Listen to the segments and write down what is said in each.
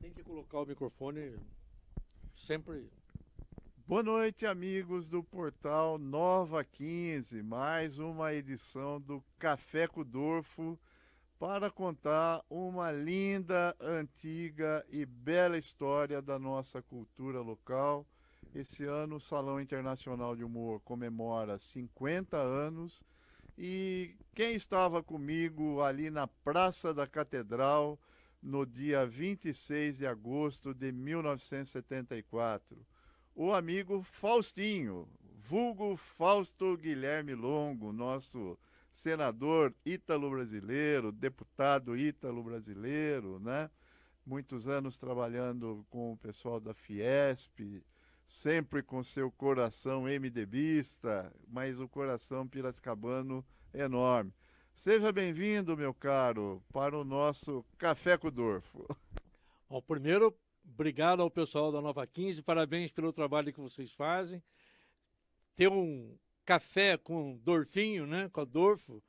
Tem que colocar o microfone sempre. Boa noite, amigos do portal Nova 15, mais uma edição do Café com Dorfo para contar uma linda, antiga e bela história da nossa cultura local. Esse ano o Salão Internacional de Humor comemora 50 anos e quem estava comigo ali na Praça da Catedral no dia 26 de agosto de 1974? O amigo Faustinho, vulgo Fausto Guilherme Longo, nosso senador ítalo-brasileiro, deputado ítalo-brasileiro, né? Muitos anos trabalhando com o pessoal da Fiesp, sempre com seu coração MDBista, mas o coração piracicabano enorme. Seja bem-vindo, meu caro, para o nosso Café com o Dorfo. Bom, primeiro, obrigado ao pessoal da Nova 15, parabéns pelo trabalho que vocês fazem. Ter um café com Dorfinho, né, com a Dorfo,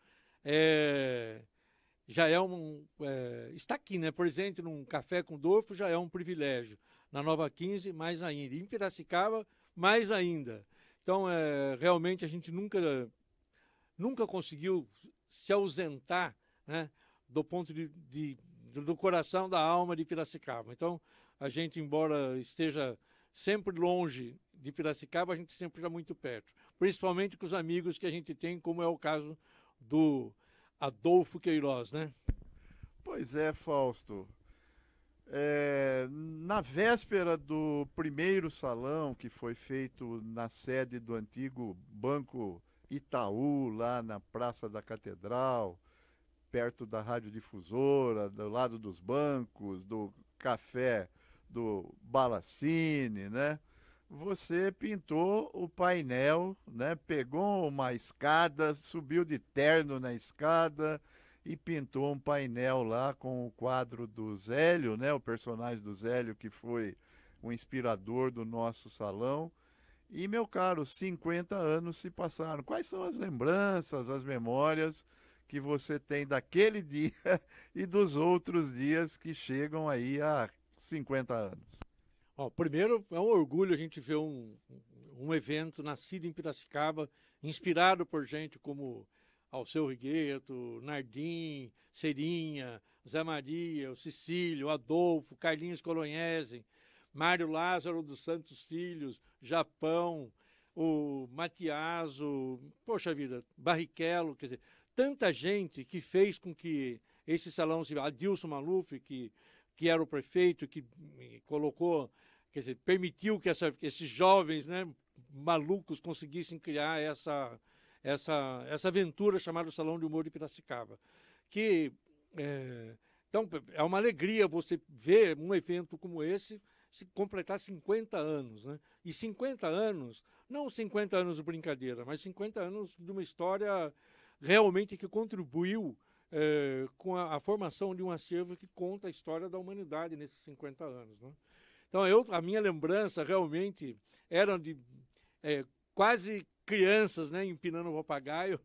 já é está aqui, né, presente num café com Dorfo já é um privilégio. Na Nova 15, mais ainda. Em Piracicaba, mais ainda. Então, realmente a gente nunca conseguiu se ausentar, né, do ponto do coração, da alma de Piracicaba. Então, a gente, embora esteja sempre longe de Piracicaba, a gente sempre está muito perto. Principalmente com os amigos que a gente tem, como é o caso do Adolfo Queiroz, né? Pois é, Fausto. Na véspera do primeiro salão, que foi feito na sede do antigo Banco Itaú, lá na Praça da Catedral, perto da radiodifusora, do lado dos bancos, do café do Balacine, né? Você pintou o painel, né? Pegou uma escada, subiu de terno na escada e pintou um painel lá com o quadro do Zélio, né? O personagem do Zélio, que foi o inspirador do nosso salão. E, meu caro, 50 anos se passaram. Quais são as lembranças, as memórias que você tem daquele dia e dos outros dias que chegam aí há 50 anos? Ó, primeiro, é um orgulho a gente ver um evento nascido em Piracicaba, inspirado por gente como Alceu Rigueto, Nardim, Serinha, Zé Maria, o Cecílio, o Adolfo, Carlinhos Colognese, Mário Lázaro dos Santos Filhos, Japão, o Matiaso, poxa vida, Barrichello, quer dizer, tanta gente que fez com que esse salão, Adilson Maluf, que era o prefeito, que colocou, quer dizer, permitiu que esses jovens, né, malucos conseguissem criar essa aventura chamada Salão de Humor de Piracicaba. Então, é uma alegria você ver um evento como esse se completar 50 anos, né? E 50 anos, não 50 anos de brincadeira, mas 50 anos de uma história realmente que contribuiu com a formação de um acervo que conta a história da humanidade nesses 50 anos, né? Então, a minha lembrança realmente era de quase crianças, né, empinando o papagaio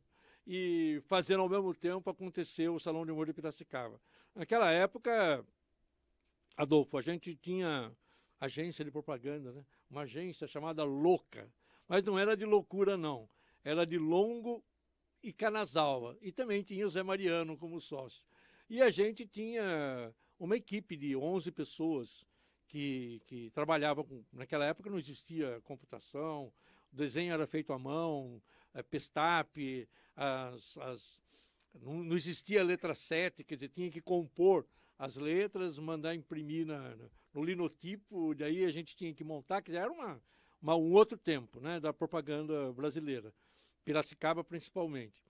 e fazendo ao mesmo tempo acontecer o Salão de Humor de Piracicaba. Naquela época, Adolfo, a gente tinha agência de propaganda, né? Uma agência chamada Louca, mas não era de loucura, não. Era de Longo e Canasalva. E também tinha o Zé Mariano como sócio. E a gente tinha uma equipe de 11 pessoas que trabalhavam naquela época não existia computação, o desenho era feito à mão, Pestap, não existia a letra 7, quer dizer, tinha que compor as letras, mandar imprimir no linotipo, daí a gente tinha que montar, quer dizer, era um outro tempo, né, da propaganda brasileira, Piracicaba principalmente.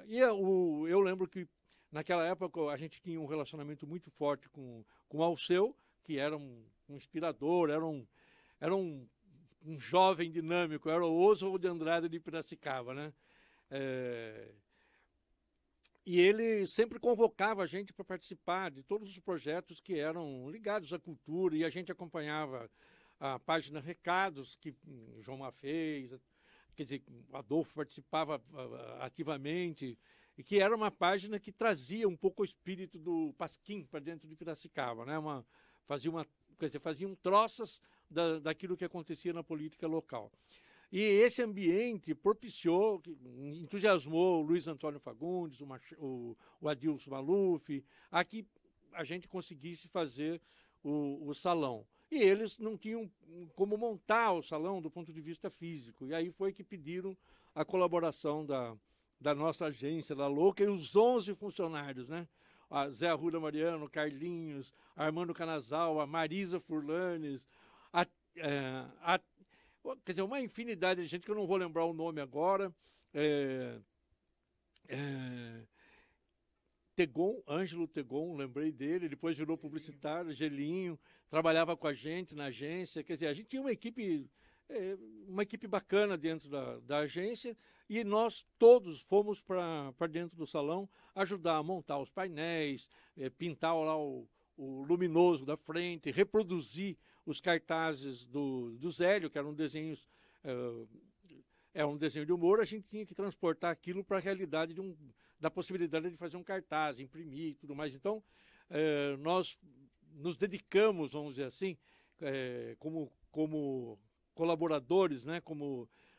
Eu lembro que naquela época a gente tinha um relacionamento muito forte com o Alceu, que era um inspirador, era um jovem dinâmico, era o Oswald de Andrade de Piracicaba, né? E ele sempre convocava a gente para participar de todos os projetos que eram ligados à cultura, e a gente acompanhava a página Recados, que João Má fez, quer dizer, o Adolfo participava ativamente, e que era uma página que trazia um pouco o espírito do Pasquim para dentro de Piracicaba, né? faziam troças daquilo que acontecia na política local. E esse ambiente propiciou, entusiasmou o Luiz Antônio Fagundes, o Adilson Maluf, a que a gente conseguisse fazer o salão. E eles não tinham como montar o salão do ponto de vista físico. E aí foi que pediram a colaboração da nossa agência, da Louca, e os 11 funcionários, né? A Zé Arruda Mariano, Carlinhos, Armando Canazawa, Marisa Furlanes, quer dizer, uma infinidade de gente que eu não vou lembrar o nome agora. Ângelo Tegon, lembrei dele, depois virou publicitário, Gelinho, trabalhava com a gente na agência. Quer dizer, a gente tinha uma equipe bacana dentro da agência, e nós todos fomos para dentro do salão ajudar a montar os painéis, pintar lá o luminoso da frente, reproduzir os cartazes do Zélio, que eram desenhos, um desenho de humor. A gente tinha que transportar aquilo para a realidade da possibilidade de fazer um cartaz, imprimir e tudo mais. Então, nós nos dedicamos, vamos dizer assim, como colaboradores, né?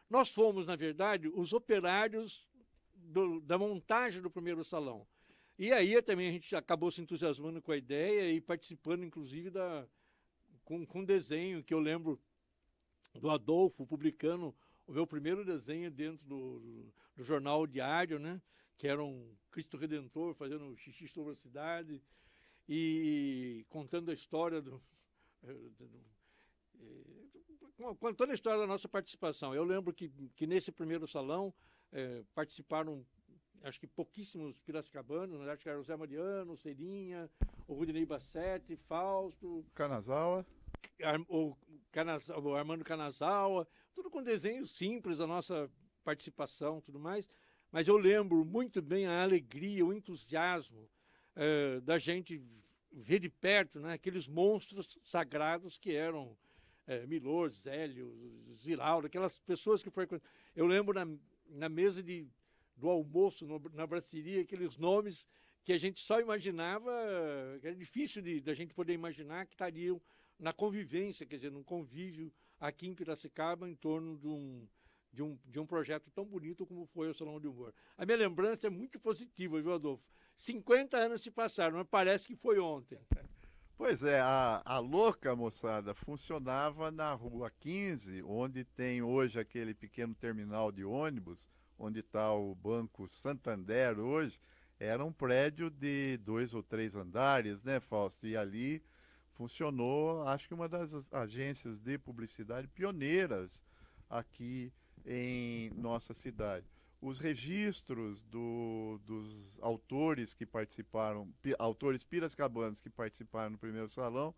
Nós fomos, na verdade, os operários da montagem do primeiro salão. E aí também a gente acabou se entusiasmando com a ideia e participando, inclusive, com desenho, que eu lembro do Adolfo publicando o meu primeiro desenho dentro do jornal diário, né? Que era um Cristo Redentor fazendo xixi sobre a cidade e contando a história contando a história da nossa participação. Eu lembro que nesse primeiro salão participaram, acho que pouquíssimos piracicabanos, acho que era o Zé Mariano, o Serinha, o Rudinei Bassetti, Fausto, Canazawa, o Armando Canazawa, tudo com desenhos simples da nossa participação, tudo mais. Mas eu lembro muito bem a alegria, o entusiasmo da gente ver de perto, né, aqueles monstros sagrados que eram Milor, Zélio, Ziraldo, aquelas pessoas que foram... Eu lembro na mesa do almoço, na braceria, aqueles nomes que a gente só imaginava, que era difícil da gente poder imaginar que estariam na convivência, quer dizer, num convívio aqui em Piracicaba em torno de um projeto tão bonito como foi o Salão de Humor. A minha lembrança é muito positiva, viu, Adolfo? 50 anos se passaram, mas parece que foi ontem. Pois é, a Louca, moçada, funcionava na Rua 15, onde tem hoje aquele pequeno terminal de ônibus, onde está o Banco Santander hoje. Era um prédio de 2 ou 3 andares, né, Fausto? E ali funcionou, acho que uma das agências de publicidade pioneiras aqui em nossa cidade. Os registros dos autores que participaram, autores piracicabanos que participaram no primeiro salão,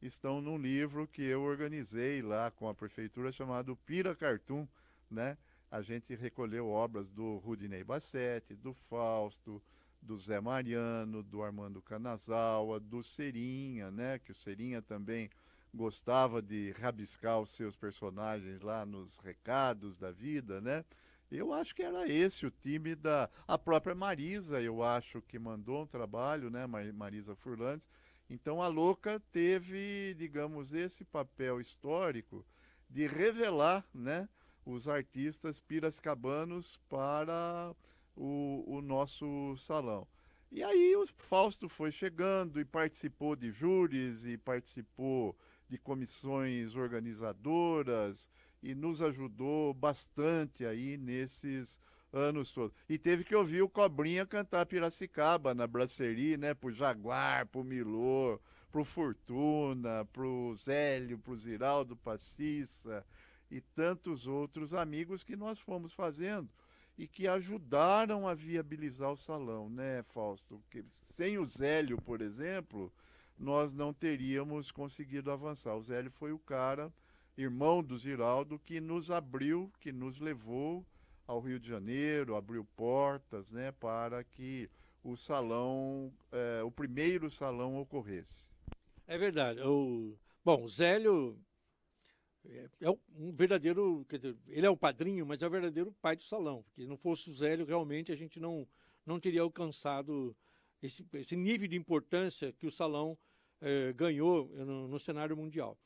estão num livro que eu organizei lá com a prefeitura, chamado Pira Cartoon, né? A gente recolheu obras do Rudinei Bassetti, do Fausto, do Zé Mariano, do Armando Canazawa, do Serinha, né? Que o Serinha também gostava de rabiscar os seus personagens lá nos recados da vida, né? Eu acho que era esse o time a própria Marisa, eu acho que mandou um trabalho, né, Marisa Furlandes. Então a Louca teve, digamos, esse papel histórico de revelar, né, os artistas piracicabanos para o nosso salão. E aí o Fausto foi chegando e participou de júris e participou de comissões organizadoras e nos ajudou bastante aí nesses anos todos. E teve que ouvir o Cobrinha cantar Piracicaba na braceria, né? Pro Jaguar, pro Milor, pro Fortuna, pro Zélio, pro Ziraldo Passissa e tantos outros amigos que nós fomos fazendo e que ajudaram a viabilizar o salão, né, Fausto? Porque sem o Zélio, por exemplo, nós não teríamos conseguido avançar. O Zélio foi o cara, irmão do Ziraldo, que nos abriu, que nos levou ao Rio de Janeiro, abriu portas, né, para que o salão, o primeiro salão ocorresse. É verdade. Bom, o Zélio é um verdadeiro, quer dizer, ele é o padrinho, mas é o verdadeiro pai do salão, porque se não fosse o Zélio, realmente a gente não teria alcançado esse nível de importância que o salão ganhou no cenário mundial.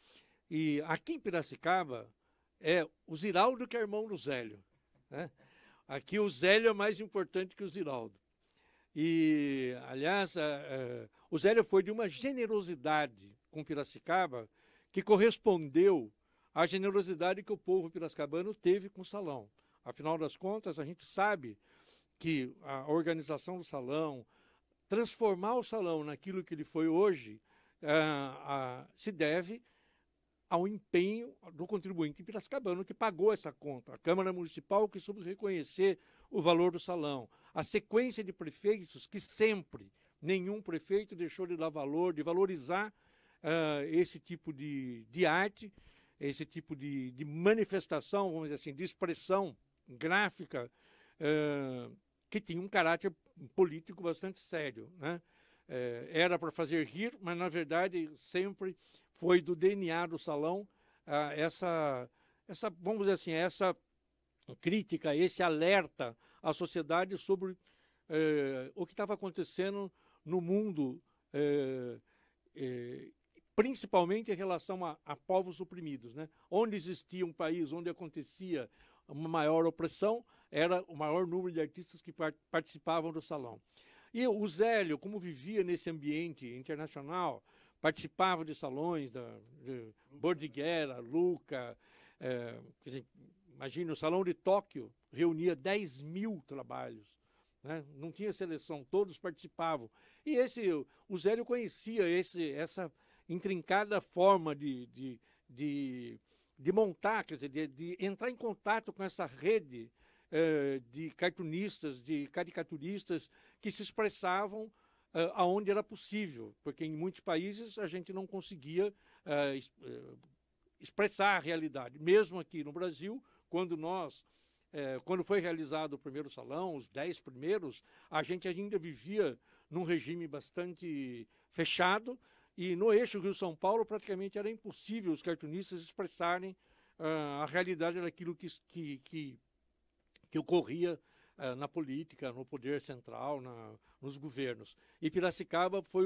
E aqui em Piracicaba é o Ziraldo que é irmão do Zélio, né? Aqui o Zélio é mais importante que o Ziraldo. E, aliás, o Zélio foi de uma generosidade com Piracicaba que correspondeu à generosidade que o povo piracicabano teve com o salão. Afinal das contas, a gente sabe que a organização do salão, transformar o salão naquilo que ele foi hoje, se deve ao empenho do contribuinte piracicabano que pagou essa conta. A Câmara Municipal que soube reconhecer o valor do salão. A sequência de prefeitos que sempre, nenhum prefeito deixou de dar valor, de valorizar esse tipo de arte, esse tipo de manifestação, vamos dizer assim, de expressão gráfica, que tinha um caráter político bastante sério, né? Era para fazer rir, mas na verdade sempre foi do DNA do salão essa, vamos dizer assim, essa crítica, esse alerta à sociedade sobre o que estava acontecendo no mundo, principalmente em relação a povos oprimidos, né? Onde existia um país onde acontecia uma maior opressão, era o maior número de artistas que participavam do salão. E o Zélio, como vivia nesse ambiente internacional, participava de salões de Bordighera, Luca, imagina, o Salão de Tóquio reunia 10.000 trabalhos, né? Não tinha seleção, todos participavam. E o Zélio conhecia essa intrincada forma de montar, quer dizer, de entrar em contato com essa rede de cartunistas, de caricaturistas que se expressavam aonde era possível, porque em muitos países a gente não conseguia expressar a realidade. Mesmo aqui no Brasil, quando foi realizado o primeiro salão, os 10 primeiros, a gente ainda vivia num regime bastante fechado, e no eixo Rio-São Paulo praticamente era impossível os cartunistas expressarem a realidade daquilo que ocorria na política, no poder central, nos governos. E Piracicaba foi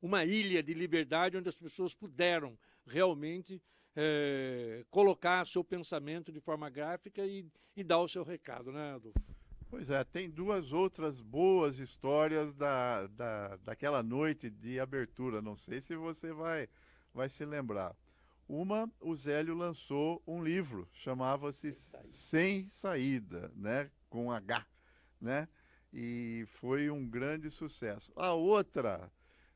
uma ilha de liberdade onde as pessoas puderam realmente colocar seu pensamento de forma gráfica e dar o seu recado, né, Adolfo? Pois é, tem duas outras boas histórias daquela noite de abertura, não sei se você vai se lembrar. Uma, o Zélio lançou um livro, chamava-se Sem Saída, né? Com H, né? E foi um grande sucesso. A outra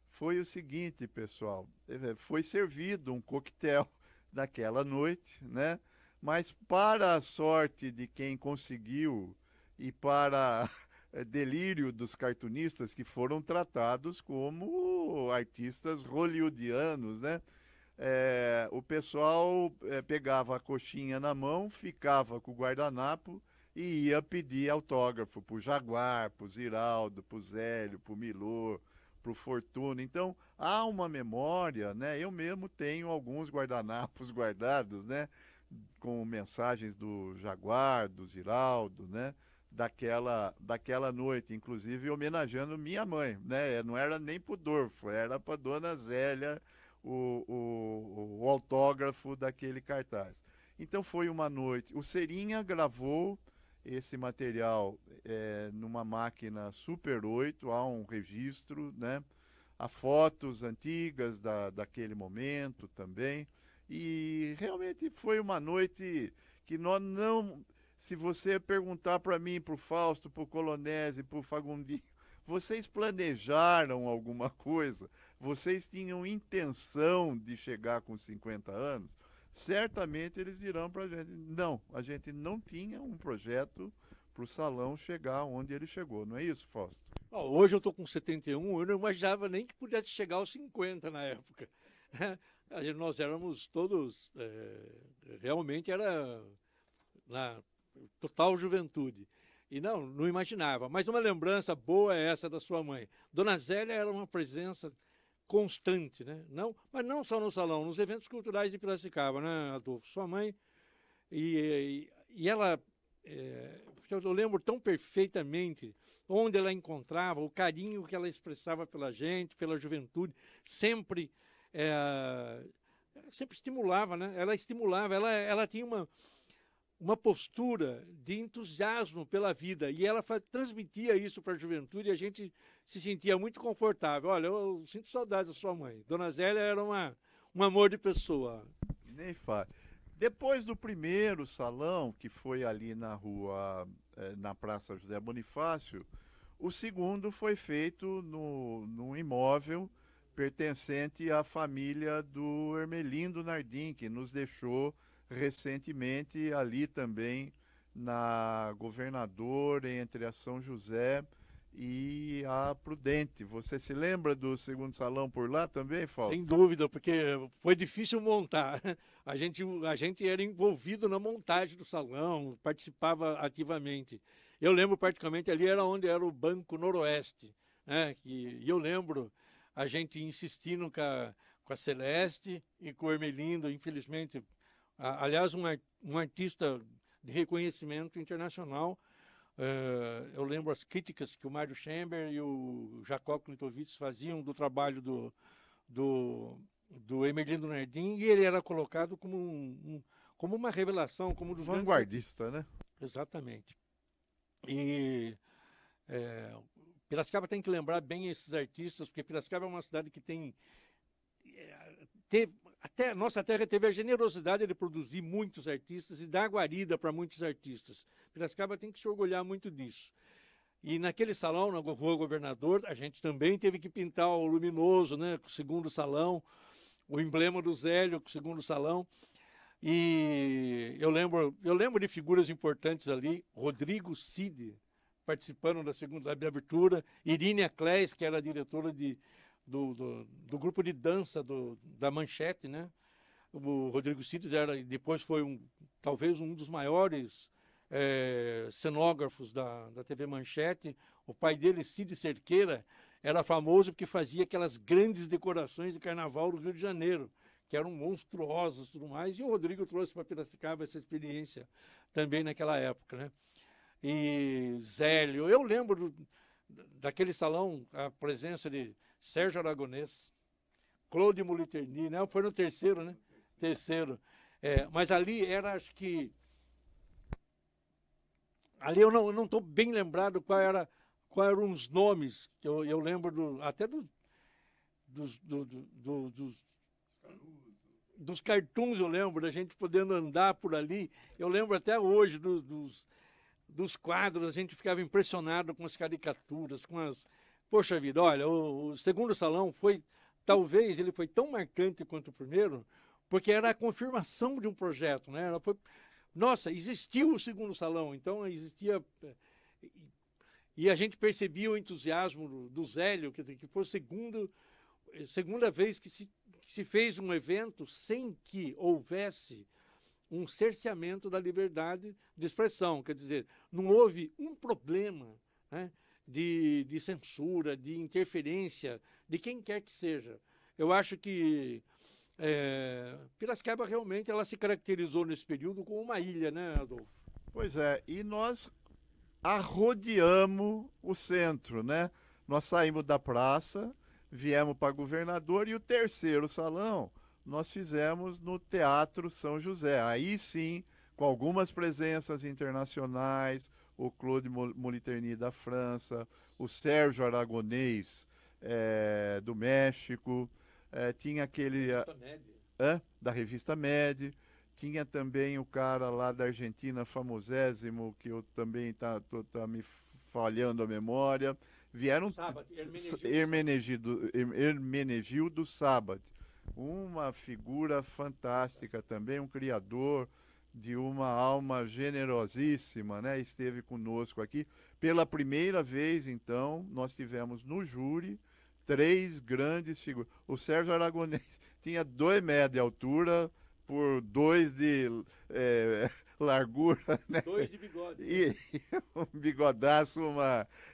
foi o seguinte, pessoal, foi servido um coquetel daquela noite, né? Mas para a sorte de quem conseguiu e para delírio dos cartunistas que foram tratados como artistas hollywoodianos, né? O pessoal pegava a coxinha na mão, ficava com o guardanapo e ia pedir autógrafo para o Jaguar, para o Ziraldo, para o Zélio, para o Milor, para o Fortuna. Então, há uma memória, né? Eu mesmo tenho alguns guardanapos guardados, né? Com mensagens do Jaguar, do Ziraldo, né? Daquela noite, inclusive homenageando minha mãe, né? Não era nem para o Dorfo, era para Dona Zélia, o autógrafo daquele cartaz. Então foi uma noite. O Serinha gravou esse material numa máquina Super 8, há um registro, né? Há fotos antigas daquele momento também. E realmente foi uma noite que nós não... Se você perguntar para mim, para o Fausto, para o Colonese, para o Fagundinho, vocês planejaram alguma coisa? Vocês tinham intenção de chegar com 50 anos? Certamente eles dirão para a gente, não, a gente não tinha um projeto para o salão chegar onde ele chegou. Não é isso, Fausto? Hoje eu estou com 71, eu não imaginava nem que pudesse chegar aos 50 na época. Nós éramos todos, realmente era na total juventude. E não imaginava. Mas uma lembrança boa é essa da sua mãe. Dona Zélia era uma presença constante, né? Mas não só no salão, nos eventos culturais de Piracicaba, né, Adolfo? Sua mãe, e ela porque eu lembro tão perfeitamente onde ela encontrava, o carinho que ela expressava pela gente, pela juventude, sempre, sempre estimulava, né? Ela estimulava, ela tinha uma postura de entusiasmo pela vida, e ela transmitia isso para a juventude, e a gente se sentia muito confortável. Olha, eu sinto saudade da sua mãe. Dona Zélia era um amor de pessoa. Nem faz. Depois do primeiro salão, que foi ali na rua, na Praça José Bonifácio, o segundo foi feito num imóvel pertencente à família do Ermelindo Nardim, que nos deixou recentemente ali também na Governador, entre a São José e a Prudente. Você se lembra do segundo salão por lá também, Fausto? Sem dúvida, porque foi difícil montar. A gente era envolvido na montagem do salão, participava ativamente. Eu lembro praticamente ali era onde era o Banco Noroeste, né? E eu lembro a gente insistindo com a Celeste e com o Ermelindo, infelizmente. Aliás, um artista de reconhecimento internacional. Eu lembro as críticas que o Mário Schember e o Jacó Klintowitz faziam do trabalho do Ermelindo Nardim, e ele era colocado como uma revelação, como um dos vanguardista, né? Exatamente. E Piracicaba tem que lembrar bem esses artistas, porque Piracicaba é uma cidade que até nossa terra teve a generosidade de produzir muitos artistas e dar guarida para muitos artistas. Piracicaba tem que se orgulhar muito disso. E naquele salão, na Rua Governador, a gente também teve que pintar o luminoso, né, com o segundo salão, o emblema do Zélio com o segundo salão. E eu lembro de figuras importantes ali, Rodrigo Cid, participando da abertura, Irínia Clés, que era a diretora do grupo de dança da Manchete, né? O Rodrigo Cid depois foi talvez um dos maiores cenógrafos da TV Manchete. O pai dele, Cid Cerqueira, era famoso porque fazia aquelas grandes decorações de carnaval do Rio de Janeiro, que eram monstruosas e tudo mais, e o Rodrigo trouxe para Piracicaba essa experiência também naquela época, né? E Zélio, eu lembro daquele salão, a presença de Sérgio Aragonês, Claude Moliterni, né? Foi no terceiro, né? Terceiro. Mas ali era, acho que... Ali eu não estou bem lembrado quais eram os nomes, que eu lembro até dos cartoons, eu lembro, da gente podendo andar por ali. Eu lembro até hoje dos quadros, a gente ficava impressionado com as caricaturas, Poxa vida, olha, o segundo salão talvez ele foi tão marcante quanto o primeiro, porque era a confirmação de um projeto, né? Nossa, existiu o segundo salão, então existia... E a gente percebia o entusiasmo do Zélio, que foi a segunda vez que se fez um evento sem que houvesse um cerceamento da liberdade de expressão. Quer dizer, não houve um problema, né, de censura, de interferência, de quem quer que seja. Eu acho que Piracicaba realmente ela se caracterizou nesse período como uma ilha, né, Adolfo? Pois é, e nós arrodeamos o centro, né? Nós saímos da praça, viemos para Governador, e o terceiro salão nós fizemos no Teatro São José. Aí sim, com algumas presenças internacionais, o Claude Moliterni da França, o Sérgio Aragonês do México, tinha aquele... da Revista Med, tinha também o cara lá da Argentina, famosésimo, que eu também tá me falhando a memória. Vieram Hermenegildo Sabat, uma figura fantástica também, um criador de uma alma generosíssima, né? Esteve conosco aqui. Pela primeira vez, então, nós tivemos no júri 3 grandes figuras. O Sérgio Aragonês tinha 2 metros de altura por 2 de largura, né? 2 de bigode. E um bigodaço,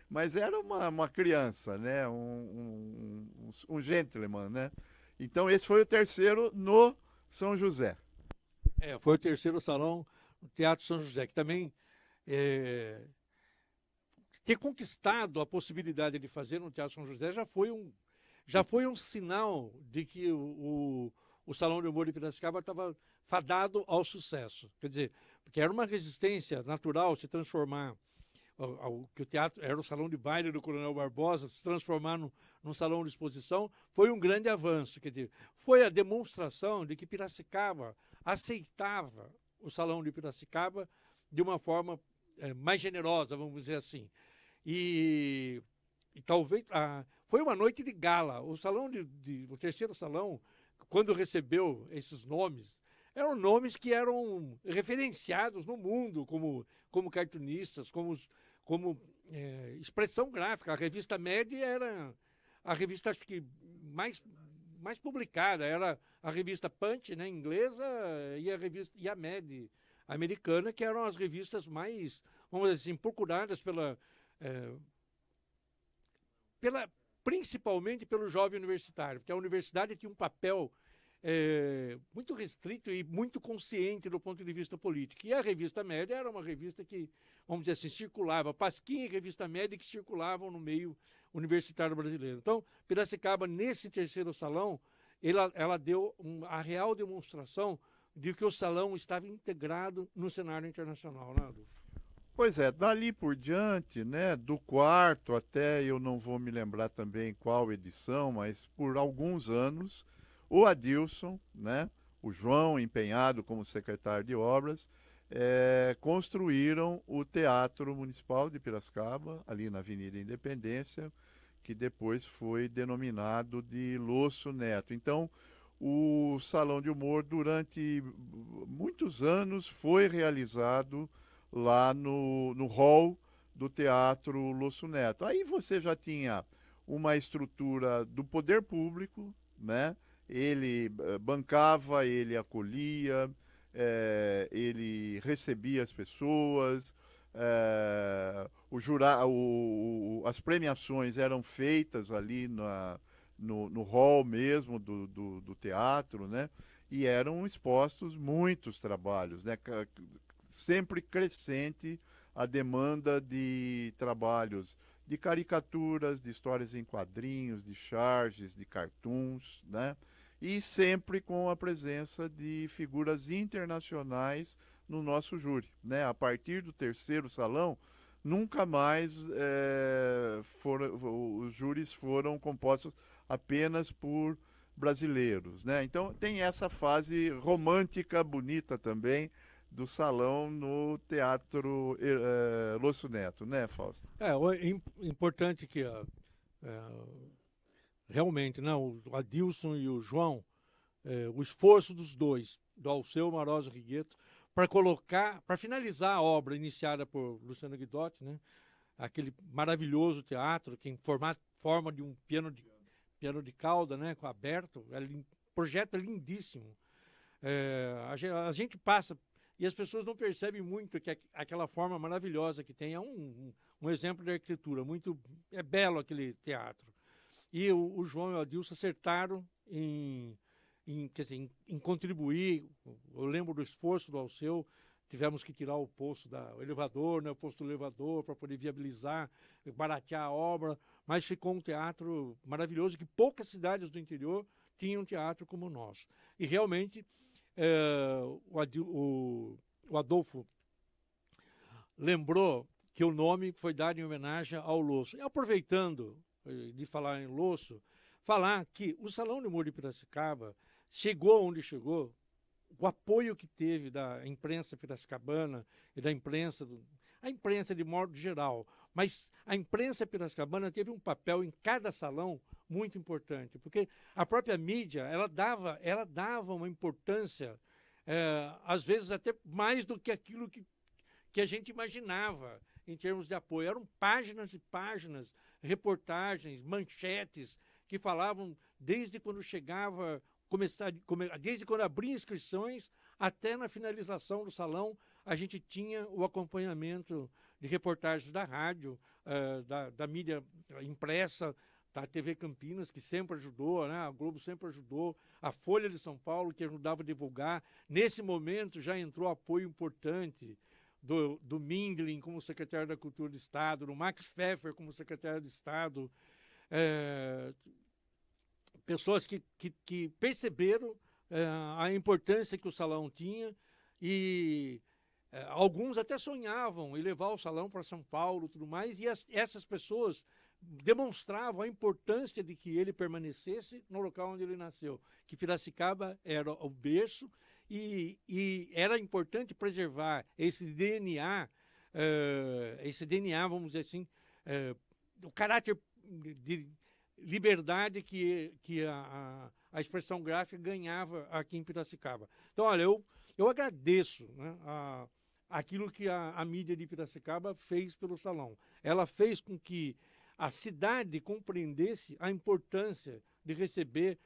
mas era uma criança, né? Um gentleman, né? Então esse foi o terceiro no São José. Foi o terceiro salão no Teatro São José, que também ter conquistado a possibilidade de fazer no Teatro São José já foi um sinal de que o Salão de Humor de Piracicaba estava fadado ao sucesso. Quer dizer, porque era uma resistência natural se transformar, que o teatro era o salão de baile do Coronel Barbosa, se transformar num salão de exposição, foi um grande avanço. Quer dizer, foi a demonstração de que Piracicaba aceitava o Salão de Piracicaba de uma forma mais generosa, vamos dizer assim. E talvez foi uma noite de gala. O salão o terceiro salão, quando recebeu esses nomes, eram nomes que eram referenciados no mundo como cartunistas, como expressão gráfica. A revista Mad era a revista, acho que mais publicada, era a revista Punch, né, inglesa, e a Mad americana, que eram as revistas mais, vamos dizer assim, procuradas principalmente pelo jovem universitário, porque a universidade tinha um papel muito restrito e muito consciente do ponto de vista político. E a revista Média era uma revista que, vamos dizer assim, circulava, Pasquim e revista Média que circulavam no meio universitário brasileiro. Então, Piracicaba, nesse terceiro salão, ela deu a real demonstração de que o salão estava integrado no cenário internacional, né, Adolfo? Pois é, dali por diante, né, do quarto até, eu não vou me lembrar também qual edição, mas por alguns anos, o Adilson, né, o João, empenhado como secretário de obras, construíram o Teatro Municipal de Piracicaba, ali na Avenida Independência, que depois foi denominado de Lôcio Neto. Então, o Salão de Humor, durante muitos anos, foi realizado lá no hall do Teatro Lôcio Neto. Aí você já tinha uma estrutura do poder público, né? Ele bancava, ele acolhia, ele recebia as pessoas, as premiações eram feitas ali no hall mesmo do teatro, né? E eram expostos muitos trabalhos, né? Sempre crescente a demanda de trabalhos de caricaturas, de histórias em quadrinhos, de charges, de cartoons, né? E sempre com a presença de figuras internacionais no nosso júri, né? A partir do terceiro salão, nunca mais os júris foram compostos apenas por brasileiros, né? Então tem essa fase romântica, bonita também, do salão no Teatro Lôcio Neto, né, Fausto? Importante que realmente, né, o Adilson e o João, o esforço dos dois, do Alceu Marosa Rigueto, para finalizar a obra iniciada por Luciano Guidotti, né, aquele maravilhoso teatro que em forma de um piano de cauda, né, aberto, projeto lindíssimo. A gente passa e as pessoas não percebem muito que aquela forma maravilhosa que tem é um exemplo de arquitetura. É belo aquele teatro. E o João e o Adilson acertaram em contribuir. Eu lembro do esforço do Alceu, tivemos que tirar o posto do elevador, né, o posto do elevador, para poder viabilizar, baratear a obra, mas ficou um teatro maravilhoso, que poucas cidades do interior tinham um teatro como o nosso. E realmente o Adolfo lembrou que o nome foi dado em homenagem ao Lôcio. E aproveitando de falar em Lôcio, falar que o Salão de Humor de Piracicaba chegou onde chegou, o apoio que teve da imprensa piracicabana e da imprensa, a imprensa de modo geral, mas a imprensa piracicabana teve um papel em cada salão muito importante, porque a própria mídia, ela dava uma importância, às vezes até mais do que aquilo que a gente imaginava em termos de apoio. Eram páginas e páginas, reportagens, manchetes, que falavam desde quando desde quando abria inscrições até na finalização do salão, a gente tinha o acompanhamento de reportagens da rádio, da mídia impressa, da TV Campinas, que sempre ajudou, né? A Globo sempre ajudou, a Folha de São Paulo, que ajudava a divulgar. Nesse momento já entrou apoio importante do Mindlin como secretário da Cultura do Estado, do Max Pfeffer como secretário de Estado, pessoas que perceberam a importância que o salão tinha e alguns até sonhavam em levar o salão para São Paulo e tudo mais, e essas pessoas demonstravam a importância de que ele permanecesse no local onde ele nasceu, que Piracicaba era o berço e era importante preservar esse DNA, vamos dizer assim, o caráter de liberdade que a expressão gráfica ganhava aqui em Piracicaba. Então, olha, eu agradeço, né, aquilo que a mídia de Piracicaba fez pelo salão. Ela fez com que a cidade compreendesse a importância de receber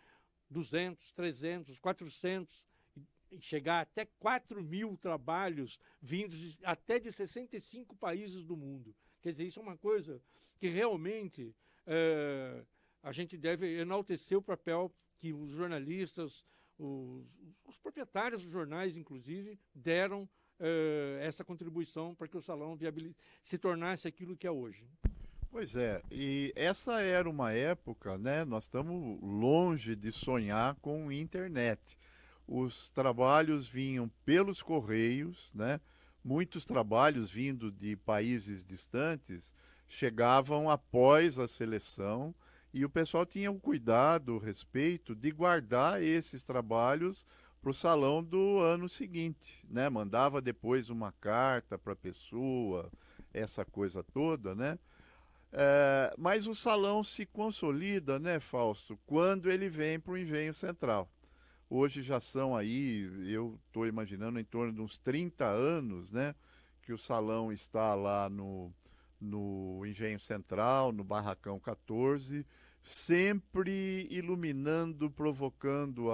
200, 300, 400, chegar até 4.000 trabalhos vindos até de 65 países do mundo. Quer dizer, isso é uma coisa que realmente a gente deve enaltecer o papel que os jornalistas, os proprietários dos jornais, inclusive, deram essa contribuição para que o salão se tornasse aquilo que é hoje. Pois é, e essa era uma época, né? Nós estamos longe de sonhar com internet. Os trabalhos vinham pelos correios, né? Muitos trabalhos vindo de países distantes chegavam após a seleção e o pessoal tinha o cuidado, o respeito de guardar esses trabalhos para o salão do ano seguinte, né? Mandava depois uma carta para a pessoa, essa coisa toda, né? Mas o salão se consolida, né, Fausto, quando ele vem para o Engenho Central. Hoje já são aí, eu estou imaginando, em torno de uns 30 anos, né, que o salão está lá no Engenho Central, no Barracão 14, sempre iluminando, provocando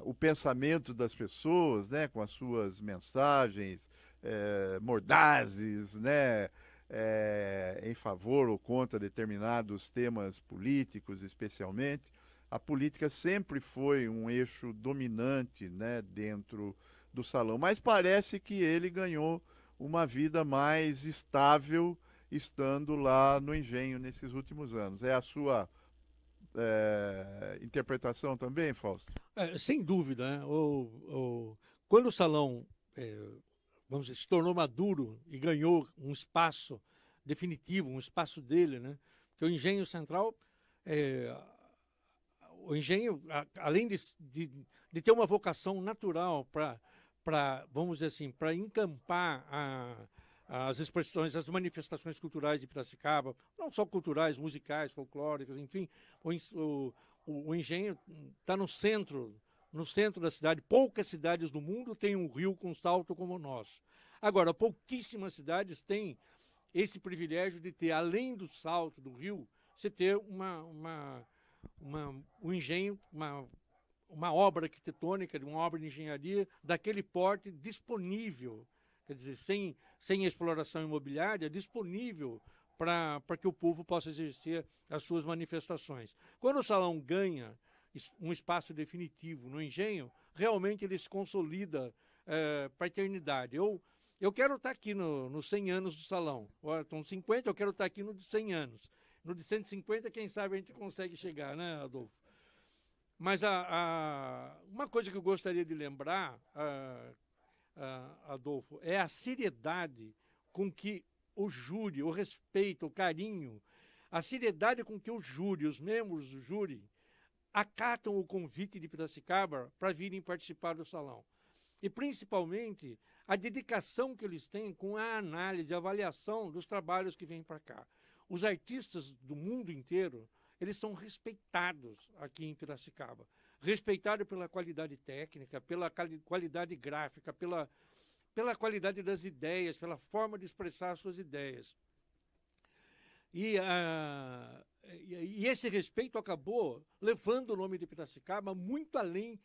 o pensamento das pessoas, né, com as suas mensagens mordazes, né, em favor ou contra determinados temas políticos, especialmente. A política sempre foi um eixo dominante, né, dentro do salão, mas parece que ele ganhou uma vida mais estável estando lá no Engenho nesses últimos anos. É a sua interpretação também, Fausto? Sem dúvida, né? Quando o salão vamos dizer, se tornou maduro e ganhou um espaço definitivo, um espaço dele, né? Porque o Engenho Central, o Engenho, além de ter uma vocação natural para vamos dizer assim, para encampar as expressões, as manifestações culturais de Piracicaba, não só culturais, musicais, folclóricas, enfim, o Engenho está no centro da cidade. Poucas cidades do mundo têm um rio com salto como o nosso. Agora, pouquíssimas cidades têm esse privilégio de ter, além do salto do rio, você ter um engenho, uma obra arquitetônica, uma obra de engenharia daquele porte disponível, quer dizer, sem exploração imobiliária, disponível para que o povo possa exercer as suas manifestações. Quando o salão ganha um espaço definitivo no Engenho, realmente ele se consolida para a eternidade. Eu quero estar aqui nos 100 anos do salão. Estão 50, eu quero estar aqui no de 100 anos. No de 150, quem sabe a gente consegue chegar, né, Adolfo? Mas uma coisa que eu gostaria de lembrar, Adolfo, é a seriedade com que o júri, o respeito, o carinho, a seriedade com que o júri, os membros do júri, acatam o convite de Piracicaba para virem participar do salão. E, principalmente, a dedicação que eles têm com a análise, a avaliação dos trabalhos que vêm para cá. Os artistas do mundo inteiro, eles são respeitados aqui em Piracicaba. Respeitados pela qualidade técnica, pela qualidade gráfica, pela qualidade das ideias, pela forma de expressar as suas ideias. E esse respeito acabou levando o nome de Piracicaba muito além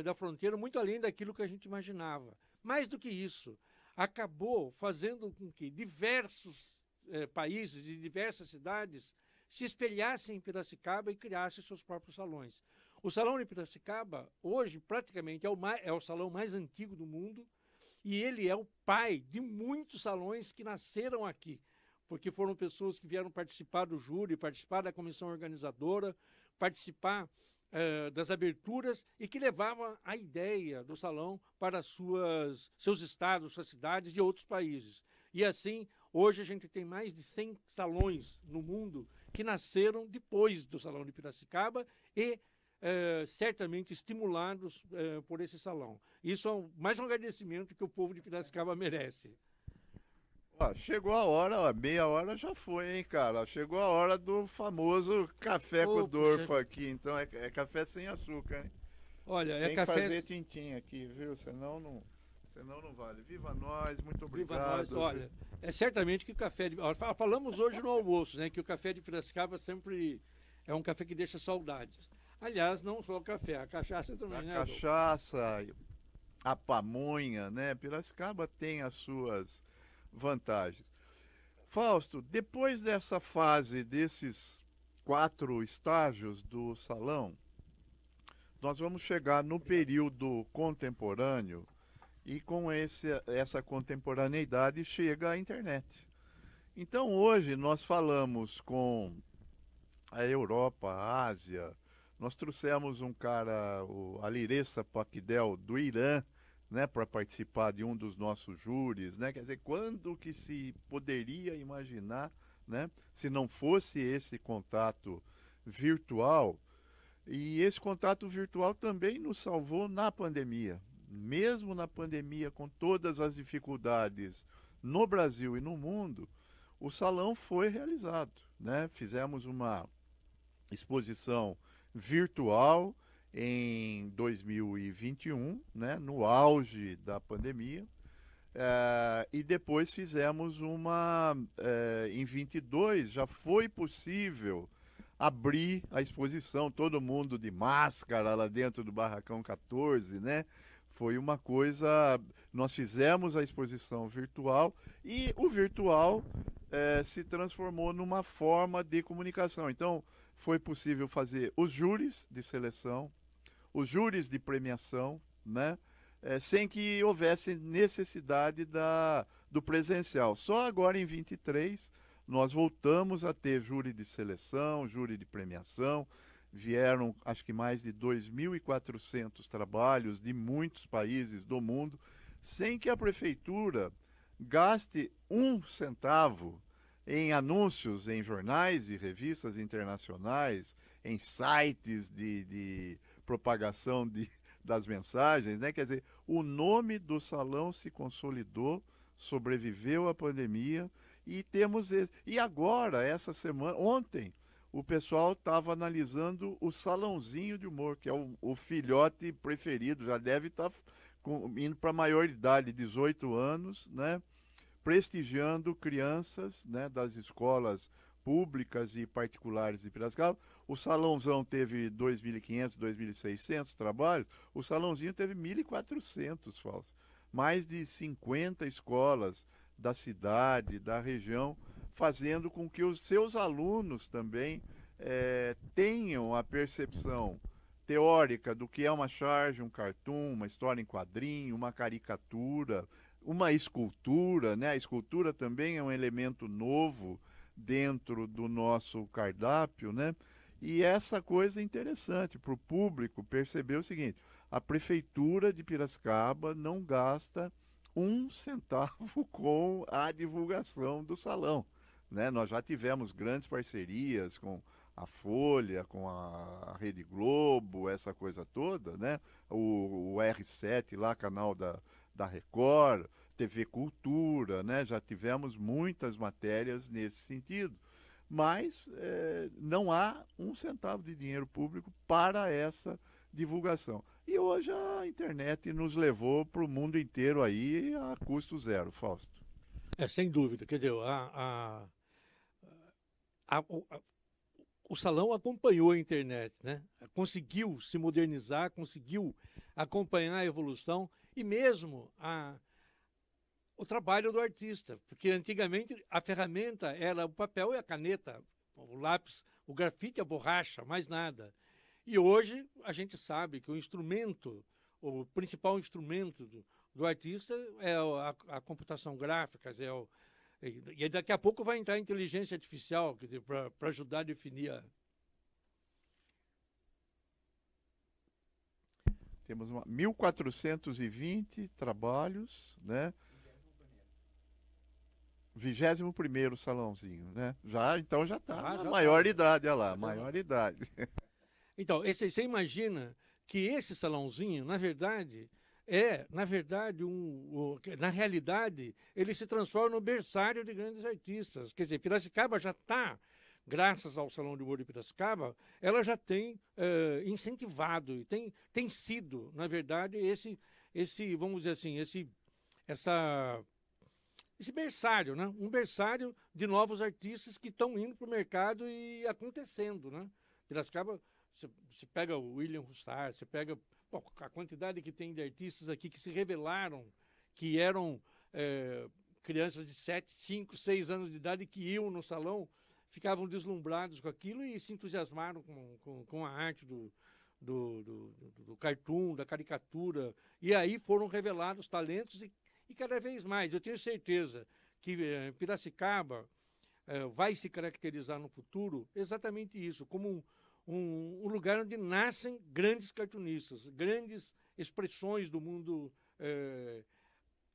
da fronteira, muito além daquilo que a gente imaginava. Mais do que isso, acabou fazendo com que diversos países e diversas cidades se espelhassem em Piracicaba e criassem seus próprios salões. O Salão de Piracicaba, hoje, praticamente, é o salão mais antigo do mundo E ele é o pai de muitos salões que nasceram aqui, porque foram pessoas que vieram participar do júri, participar da comissão organizadora, participar das aberturas e que levavam a ideia do salão para seus estados, suas cidades e outros países. E assim, hoje a gente tem mais de 100 salões no mundo que nasceram depois do Salão de Piracicaba e certamente estimulados por esse salão. Isso é mais um agradecimento que o povo de Piracicaba merece. Chegou a hora, meia hora já foi, hein, cara? Chegou a hora do famoso café com o Dorfo aqui. Então é café sem açúcar, hein? Olha, tem que fazer tintim aqui, viu? Senão não vale. Viva nós, muito obrigado. Viva nós. Olha, é certamente que o café... Falamos hoje no almoço, né? Que o café de Piracicaba sempre é um café que deixa saudades. Aliás, não só o café, a cachaça também, né? A cachaça, a pamonha, né? Piracicaba tem as suas vantagens. Fausto, depois dessa fase, desses 4 estágios do salão, nós vamos chegar no período contemporâneo e com essa contemporaneidade chega a internet. Então hoje nós falamos com a Europa, a Ásia, nós trouxemos um cara, o Alireza Pakdel, do Irã, né, para participar de um dos nossos júris, né? Quer dizer, quando que se poderia imaginar, né, se não fosse esse contato virtual? E esse contato virtual também nos salvou na pandemia. Mesmo na pandemia, com todas as dificuldades no Brasil e no mundo, o salão foi realizado, né? Fizemos uma exposição virtual em 2021, né, no auge da pandemia, e depois fizemos uma, em 22, já foi possível abrir a exposição, todo mundo de máscara lá dentro do Barracão 14, né? Foi uma coisa, nós fizemos a exposição virtual e o virtual se transformou numa forma de comunicação. Então, foi possível fazer os júris de seleção, os júris de premiação, né? Sem que houvesse necessidade do presencial. Só agora em 23 nós voltamos a ter júri de seleção, júri de premiação. Vieram, acho que mais de 2.400 trabalhos de muitos países do mundo, sem que a prefeitura gaste 1 centavo em anúncios em jornais e revistas internacionais, em sites de propagação das mensagens, né? Quer dizer, o nome do salão se consolidou, sobreviveu à pandemia e agora, essa semana, ontem, o pessoal estava analisando o Salãozinho de Humor, que é o filhote preferido, já deve estar indo para a maioridade, 18 anos, né? Prestigiando crianças, né, das escolas públicas e particulares de Piracicaba. O salãozão teve 2.500, 2.600 trabalhos, o salãozinho teve 1.400, Fausto. Mais de 50 escolas da cidade, da região, fazendo com que os seus alunos também tenham a percepção teórica do que é uma charge, um cartoon, uma história em quadrinho, uma caricatura, uma escultura, né? A escultura também é um elemento novo dentro do nosso cardápio, né? E essa coisa é interessante para o público perceber o seguinte: a prefeitura de Piracicaba não gasta 1 centavo com a divulgação do salão, né? Nós já tivemos grandes parcerias com a Folha, com a Rede Globo, essa coisa toda, né? O R7 lá, canal da Record, TV Cultura, né? Já tivemos muitas matérias nesse sentido, mas não há 1 centavo de dinheiro público para essa divulgação. E hoje a internet nos levou para o mundo inteiro aí a custo zero, Fausto. Sem dúvida. Quer dizer, o salão acompanhou a internet, né? Conseguiu se modernizar, conseguiu acompanhar a evolução e mesmo o trabalho do artista, porque antigamente a ferramenta era o papel e a caneta, o lápis, o grafite, a borracha, mais nada. E hoje a gente sabe que o instrumento, o principal instrumento do artista é a computação gráfica, e daqui a pouco vai entrar a inteligência artificial, para ajudar a definir Temos 1.420 trabalhos, né? 21º salãozinho, né? Então já está na maioridade, olha lá, maioridade. Então, você imagina que esse salãozinho, na realidade, na realidade, ele se transforma no berçário de grandes artistas. Quer dizer, Piracicaba já está, graças ao Salão de Humor de Piracicaba, ela já tem incentivado e tem sido, na verdade, vamos dizer assim, esse berçário, né? Um berçário de novos artistas que estão indo para o mercado e acontecendo, né? Piracicaba, você pega o William Russard, você pega a quantidade que tem de artistas aqui que se revelaram, que eram crianças de 7, 5, 6 anos de idade que iam no salão, ficavam deslumbrados com aquilo e se entusiasmaram com a arte do cartoon, da caricatura, e aí foram revelados talentos e cada vez mais. Eu tenho certeza que Piracicaba vai se caracterizar no futuro exatamente isso, como um lugar onde nascem grandes cartunistas, grandes expressões do mundo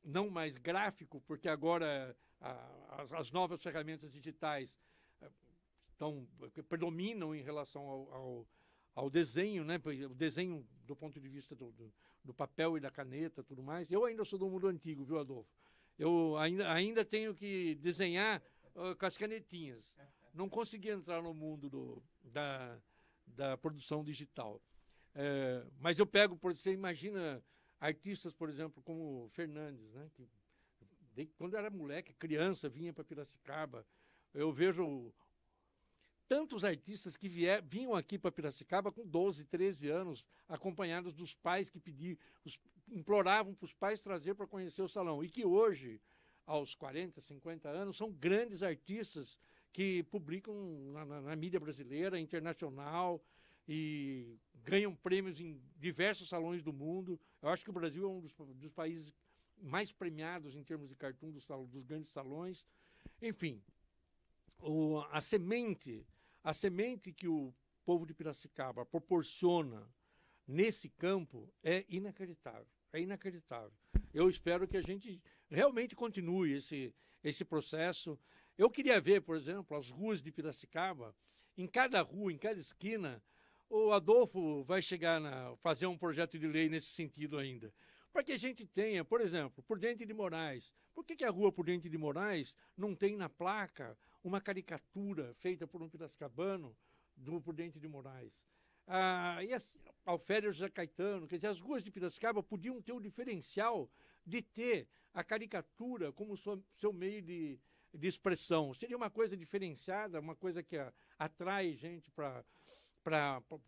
não mais gráfico, porque agora as novas ferramentas digitais predominam em relação ao desenho, né? O desenho do ponto de vista do papel e da caneta, tudo mais. Eu ainda sou do mundo antigo, viu, Adolfo? Eu ainda tenho que desenhar com as canetinhas. Não consegui entrar no mundo da produção digital. Mas eu pego, você imagina artistas, por exemplo, como Fernandes, né? Que quando eu era moleque, criança, vinha para Piracicaba. Eu vejo tantos artistas que vinham aqui para Piracicaba com 12, 13 anos, acompanhados dos pais que imploravam para os pais trazer para conhecer o salão. E que hoje, aos 40, 50 anos, são grandes artistas que publicam na mídia brasileira, internacional, e ganham prêmios em diversos salões do mundo. Eu acho que o Brasil é um dos países mais premiados em termos de cartoon dos grandes salões. Enfim, a semente que o povo de Piracicaba proporciona nesse campo é inacreditável. É inacreditável. Eu espero que a gente realmente continue esse processo. Eu queria ver, por exemplo, as ruas de Piracicaba, em cada rua, em cada esquina, o Adolfo vai chegar fazer um projeto de lei nesse sentido ainda. Para que a gente tenha, por exemplo, Prudente de Moraes. Por que a rua Prudente de Moraes não tem na placa uma caricatura feita por um piracicabano do Prudente de Moraes? E Alfério José Caetano, quer dizer, as ruas de Piracicaba podiam ter o diferencial de ter a caricatura como seu meio de expressão. Seria uma coisa diferenciada, uma coisa que atrai gente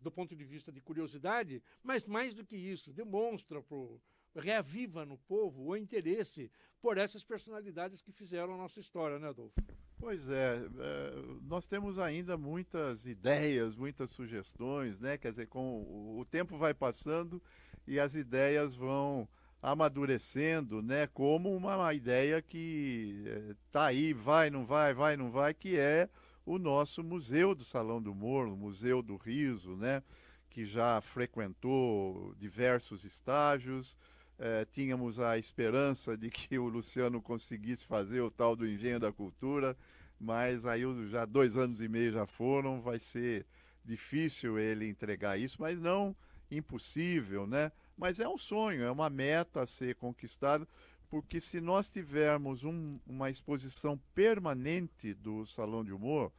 do ponto de vista de curiosidade, mas mais do que isso, reaviva no povo o interesse por essas personalidades que fizeram a nossa história, né, Adolfo? Pois nós temos ainda muitas ideias, muitas sugestões, né? Quer dizer, com o tempo vai passando e as ideias vão amadurecendo, né? Como uma ideia que está aí, vai, não vai, que é o nosso Museu do Salão do Humor, o Museu do Riso, né? Que já frequentou diversos estágios. Tínhamos a esperança de que o Luciano conseguisse fazer o tal do Engenho da Cultura, mas aí já 2 anos e meio já foram, vai ser difícil ele entregar isso, mas não impossível, né? Mas é um sonho, é uma meta a ser conquistada, porque se nós tivermos uma exposição permanente do Salão de Humor,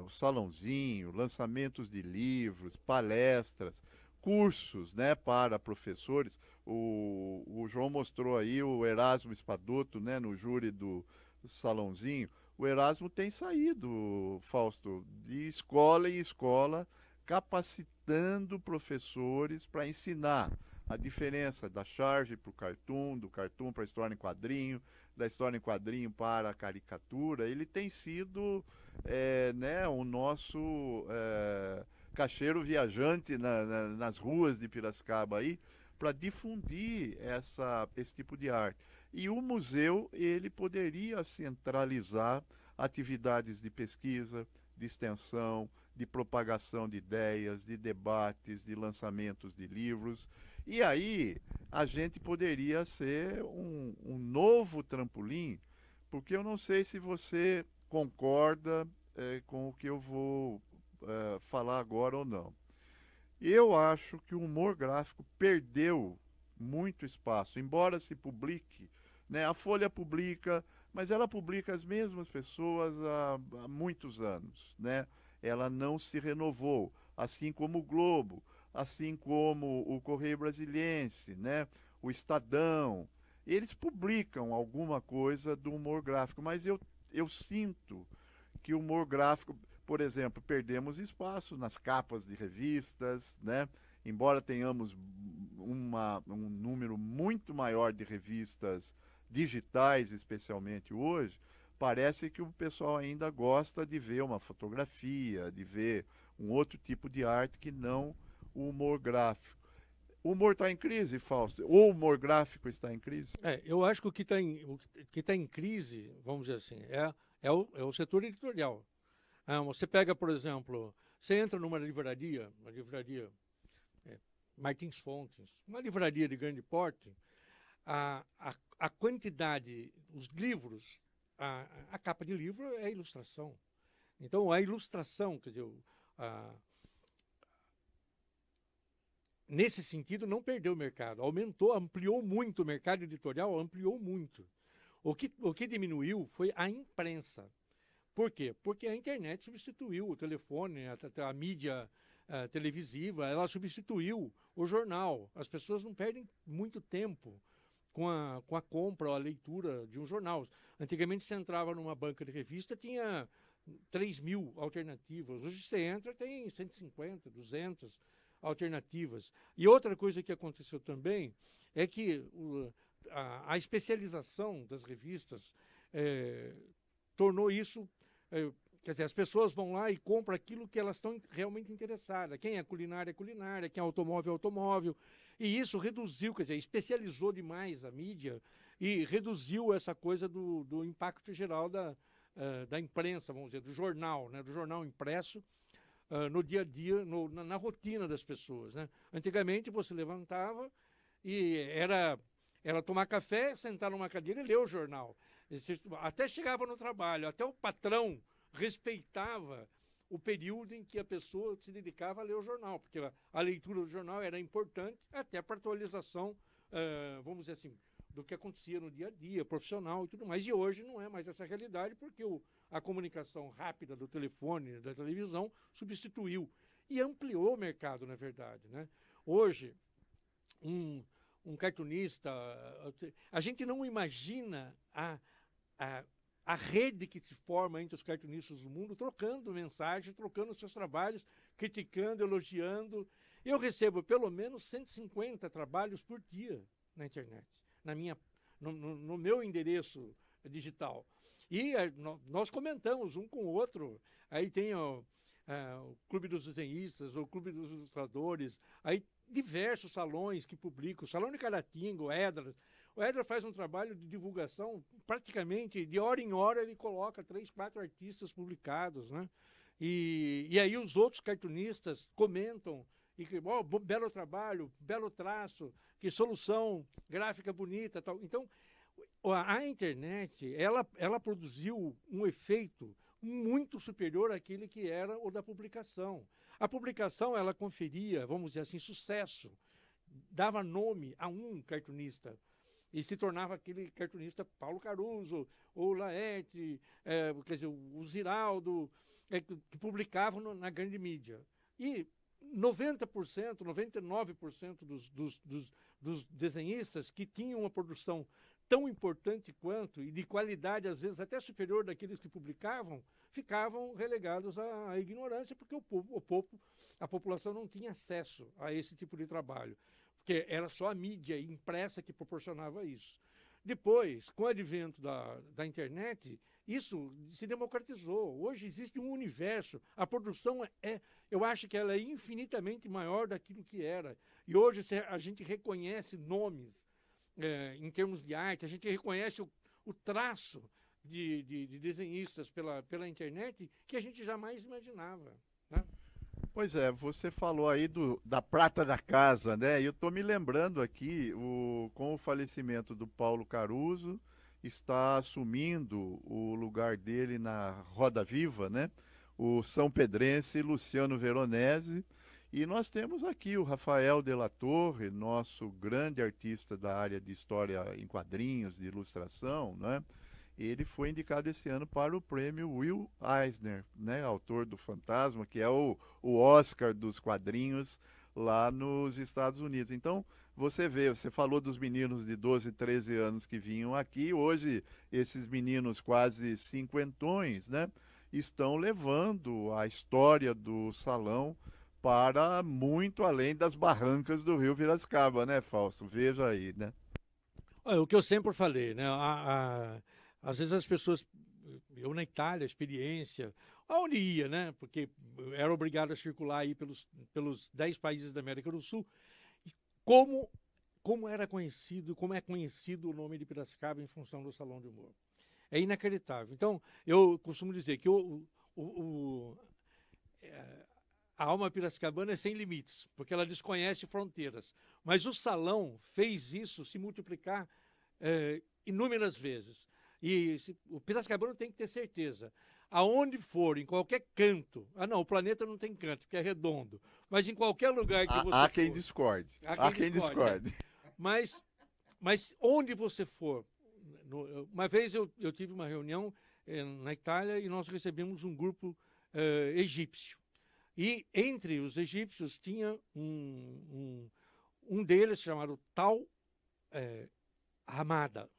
o salãozinho, lançamentos de livros, palestras, cursos, né, para professores. O João mostrou aí o Erasmo Espadoto, né, no júri do salãozinho. O Erasmo tem saído, Fausto, de escola em escola, capacitando professores para ensinar a diferença da charge para o cartoon, do cartoon para a história em quadrinho, da história em quadrinho para a caricatura. Ele tem sido né, o nosso caixeiro viajante nas ruas de Piracicaba aí, para difundir esse tipo de arte. E o museu, ele poderia centralizar atividades de pesquisa, de extensão, de propagação de ideias, de debates, de lançamentos de livros. E aí a gente poderia ser um novo trampolim, porque eu não sei se você concorda com o que eu vou falar agora ou não. Eu acho que o humor gráfico perdeu muito espaço, embora se publique, né? A Folha publica, mas ela publica as mesmas pessoas há muitos anos, né? Ela não se renovou, assim como o Globo, assim como o Correio Brasiliense, né? O Estadão. Eles publicam alguma coisa do humor gráfico, mas eu sinto que o humor gráfico, por exemplo, perdemos espaço nas capas de revistas, né? Embora tenhamos um número muito maior de revistas digitais, especialmente hoje, parece que o pessoal ainda gosta de ver uma fotografia, de ver um outro tipo de arte que não o humor gráfico. O humor está em crise, Fausto? Ou o humor gráfico está em crise? Eu acho que o que está em crise, vamos dizer assim, é o setor editorial. Você pega, por exemplo, você entra numa livraria, Martins Fontes, uma livraria de grande porte, a quantidade, os livros, a capa de livro é a ilustração. Então, a ilustração, quer dizer, nesse sentido, não perdeu o mercado, ampliou muito o mercado editorial, ampliou muito. O que diminuiu foi a imprensa. Por quê? Porque a internet substituiu o telefone, a mídia televisiva, ela substituiu o jornal. As pessoas não perdem muito tempo com a compra ou a leitura de um jornal. Antigamente você entrava numa banca de revista, tinha 3.000 alternativas. Hoje você entra, tem 150, 200 alternativas. E outra coisa que aconteceu também é que a especialização das revistas tornou isso... quer dizer, as pessoas vão lá e compram aquilo que elas estão realmente interessadas. Quem é culinária, quem é automóvel. E isso reduziu, quer dizer, especializou demais a mídia e reduziu essa coisa do impacto geral da imprensa, vamos dizer, do jornal, né? Do jornal impresso no dia a dia, na rotina das pessoas, né? Antigamente você levantava e era tomar café, sentar numa cadeira e ler o jornal. Até chegava no trabalho, até o patrão respeitava o período em que a pessoa se dedicava a ler o jornal, porque a leitura do jornal era importante até para atualização, vamos dizer assim, do que acontecia no dia a dia, profissional e tudo mais. E hoje não é mais essa realidade, porque a comunicação rápida do telefone, da televisão, substituiu e ampliou o mercado, na verdade, né? Hoje, um cartunista, a gente não imagina a rede que se forma entre os cartunistas do mundo, trocando mensagens, trocando seus trabalhos, criticando, elogiando. Eu recebo pelo menos 150 trabalhos por dia na internet, no meu endereço digital. E nós comentamos um com o outro. Aí tem o Clube dos Desenhistas, o Clube dos Ilustradores, aí diversos salões que publicam, o Salão de Caratinga, o Edra. O Edra faz um trabalho de divulgação, praticamente de hora em hora ele coloca 3, 4 artistas publicados, né? E aí os outros cartunistas comentam, e que, belo trabalho, belo traço, que solução gráfica bonita, tal. Então, a internet, ela produziu um efeito muito superior àquele que era o da publicação. A publicação, ela conferia, vamos dizer assim, sucesso, dava nome a um cartunista, e se tornava aquele cartunista Paulo Caruso, ou Laerte, quer dizer, o Ziraldo, que publicavam na grande mídia. E 90%, 99% dos desenhistas que tinham uma produção tão importante quanto, e de qualidade às vezes até superior daqueles que publicavam, ficavam relegados à ignorância, porque a população não tinha acesso a esse tipo de trabalho, porque era só a mídia impressa que proporcionava isso. Depois, com o advento da internet, isso se democratizou. Hoje existe um universo. A produção eu acho que ela é infinitamente maior daquilo que era. E hoje a gente reconhece nomes em termos de arte, a gente reconhece o traço de desenhistas pela internet que a gente jamais imaginava, né? Pois é, você falou aí da prata da casa, né? E eu estou me lembrando aqui, com o falecimento do Paulo Caruso, está assumindo o lugar dele na Roda Viva, né? O são pedrense Luciano Veronese. E nós temos aqui o Rafael de la Torre, nosso grande artista da área de história em quadrinhos, de ilustração, né? Ele foi indicado esse ano para o prêmio Will Eisner, né, autor do Fantasma, que é o Oscar dos quadrinhos lá nos Estados Unidos. Então, você vê, você falou dos meninos de 12, 13 anos que vinham aqui, hoje esses meninos quase cinquentões, né, estão levando a história do salão para muito além das barrancas do Rio Piracicaba, né, Fausto? Veja aí, né? O que eu sempre falei, né? Às vezes as pessoas, eu na Itália, experiência, aonde ia, né? Porque era obrigado a circular aí pelos 10 países da América do Sul. E como é conhecido o nome de Piracicaba em função do Salão de Humor. É inacreditável. Então, eu costumo dizer que a alma piracicabana é sem limites, porque ela desconhece fronteiras. Mas o salão fez isso se multiplicar inúmeras vezes. E o piracicabano tem que ter certeza. Aonde for, em qualquer canto. Não, o planeta não tem canto, porque é redondo. Mas em qualquer lugar que você for. Há quem discorde. Há quem discorde. Mas onde você for. Uma vez eu tive uma reunião na Itália e nós recebemos um grupo egípcio. E entre os egípcios tinha um deles chamado Tal Hamada.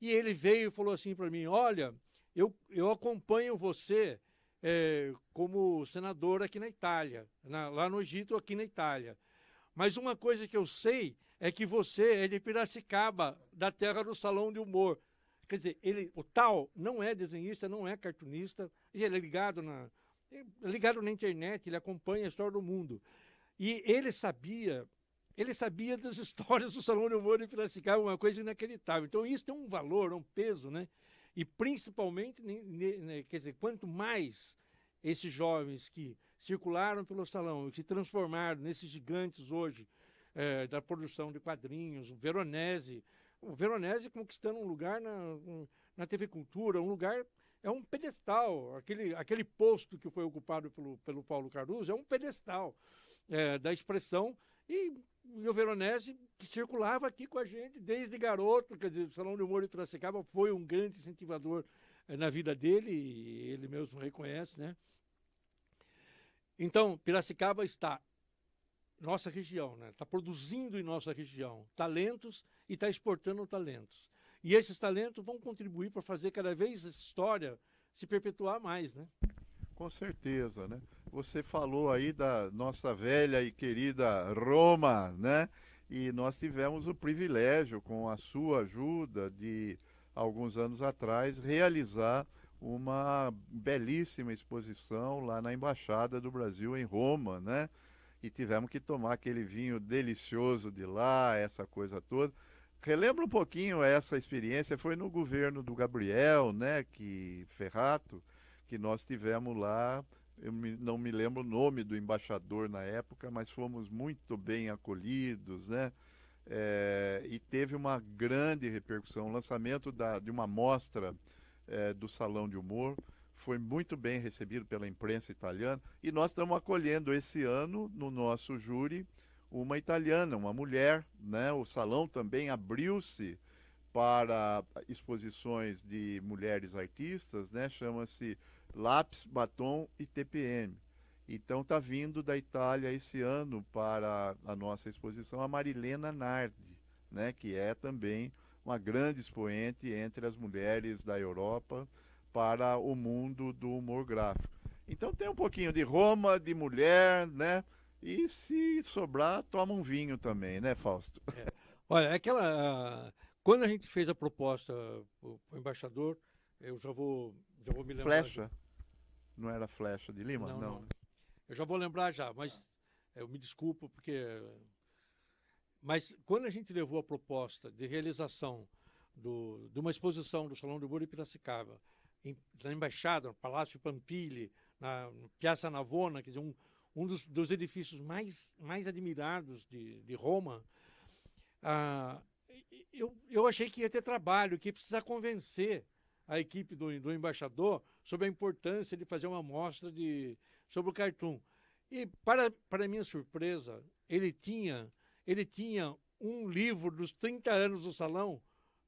E ele veio e falou assim para mim, olha, eu acompanho você como senador aqui na Itália, lá no Egito, aqui na Itália. Mas uma coisa que eu sei é que você é de Piracicaba, da terra do Salão de Humor. Quer dizer, o Tal não é desenhista, não é cartunista, ele é ligado na internet, ele acompanha a história do mundo. E ele sabia das histórias do Salão de Humor de Piracicaba, uma coisa inacreditável. Então isso tem um valor, um peso, né? E principalmente, quer dizer, quanto mais esses jovens que circularam pelo salão, que se transformaram nesses gigantes hoje da produção de quadrinhos, o Veronese conquistando um lugar na TV Cultura, um lugar, é um pedestal, aquele posto que foi ocupado pelo Paulo Caruso é um pedestal da expressão. E o Veronese, que circulava aqui com a gente desde garoto, quer dizer, o Salão de Humor de Piracicaba foi um grande incentivador na vida dele, e ele mesmo reconhece, né? Então, Piracicaba está nossa região, né? Está produzindo em nossa região talentos e está exportando talentos. E esses talentos vão contribuir para fazer cada vez essa história se perpetuar mais, né? Com certeza, né? Você falou aí da nossa velha e querida Roma, né? E nós tivemos o privilégio, com a sua ajuda, de alguns anos atrás, realizar uma belíssima exposição lá na Embaixada do Brasil em Roma, né? E tivemos que tomar aquele vinho delicioso de lá, essa coisa toda. Relembra um pouquinho essa experiência, foi no governo do Gabriel, né, Ferrato, que nós tivemos lá. Não me lembro o nome do embaixador na época, mas fomos muito bem acolhidos, né? E teve uma grande repercussão. O lançamento de uma mostra do Salão de Humor foi muito bem recebido pela imprensa italiana, e nós estamos acolhendo esse ano no nosso júri uma italiana, uma mulher, né? O salão também abriu-se para exposições de mulheres artistas, né? Chama-se Lápis, Batom e TPM. Então está vindo da Itália esse ano para a nossa exposição a Marilena Nardi, né? Que é também uma grande expoente entre as mulheres da Europa para o mundo do humor gráfico. Então tem um pouquinho de Roma, de mulher, né? E se sobrar, toma um vinho também, né, Fausto? Olha, aquela Quando a gente fez a proposta para o embaixador, eu já vou me lembrar. Flecha? Não era Flecha de Lima? Não. Eu já vou lembrar já, mas eu me desculpo porque... Mas quando a gente levou a proposta de realização de uma exposição do Salão do Humor em Piracicaba, na Embaixada, no Palácio Pampilhi, na Piazza Navona, quer dizer, um dos edifícios mais admirados de Roma, eu achei que ia ter trabalho, que ia precisar convencer a equipe do embaixador sobre a importância de fazer uma mostra sobre o cartoon. E, para minha surpresa, ele tinha um livro dos 30 anos do salão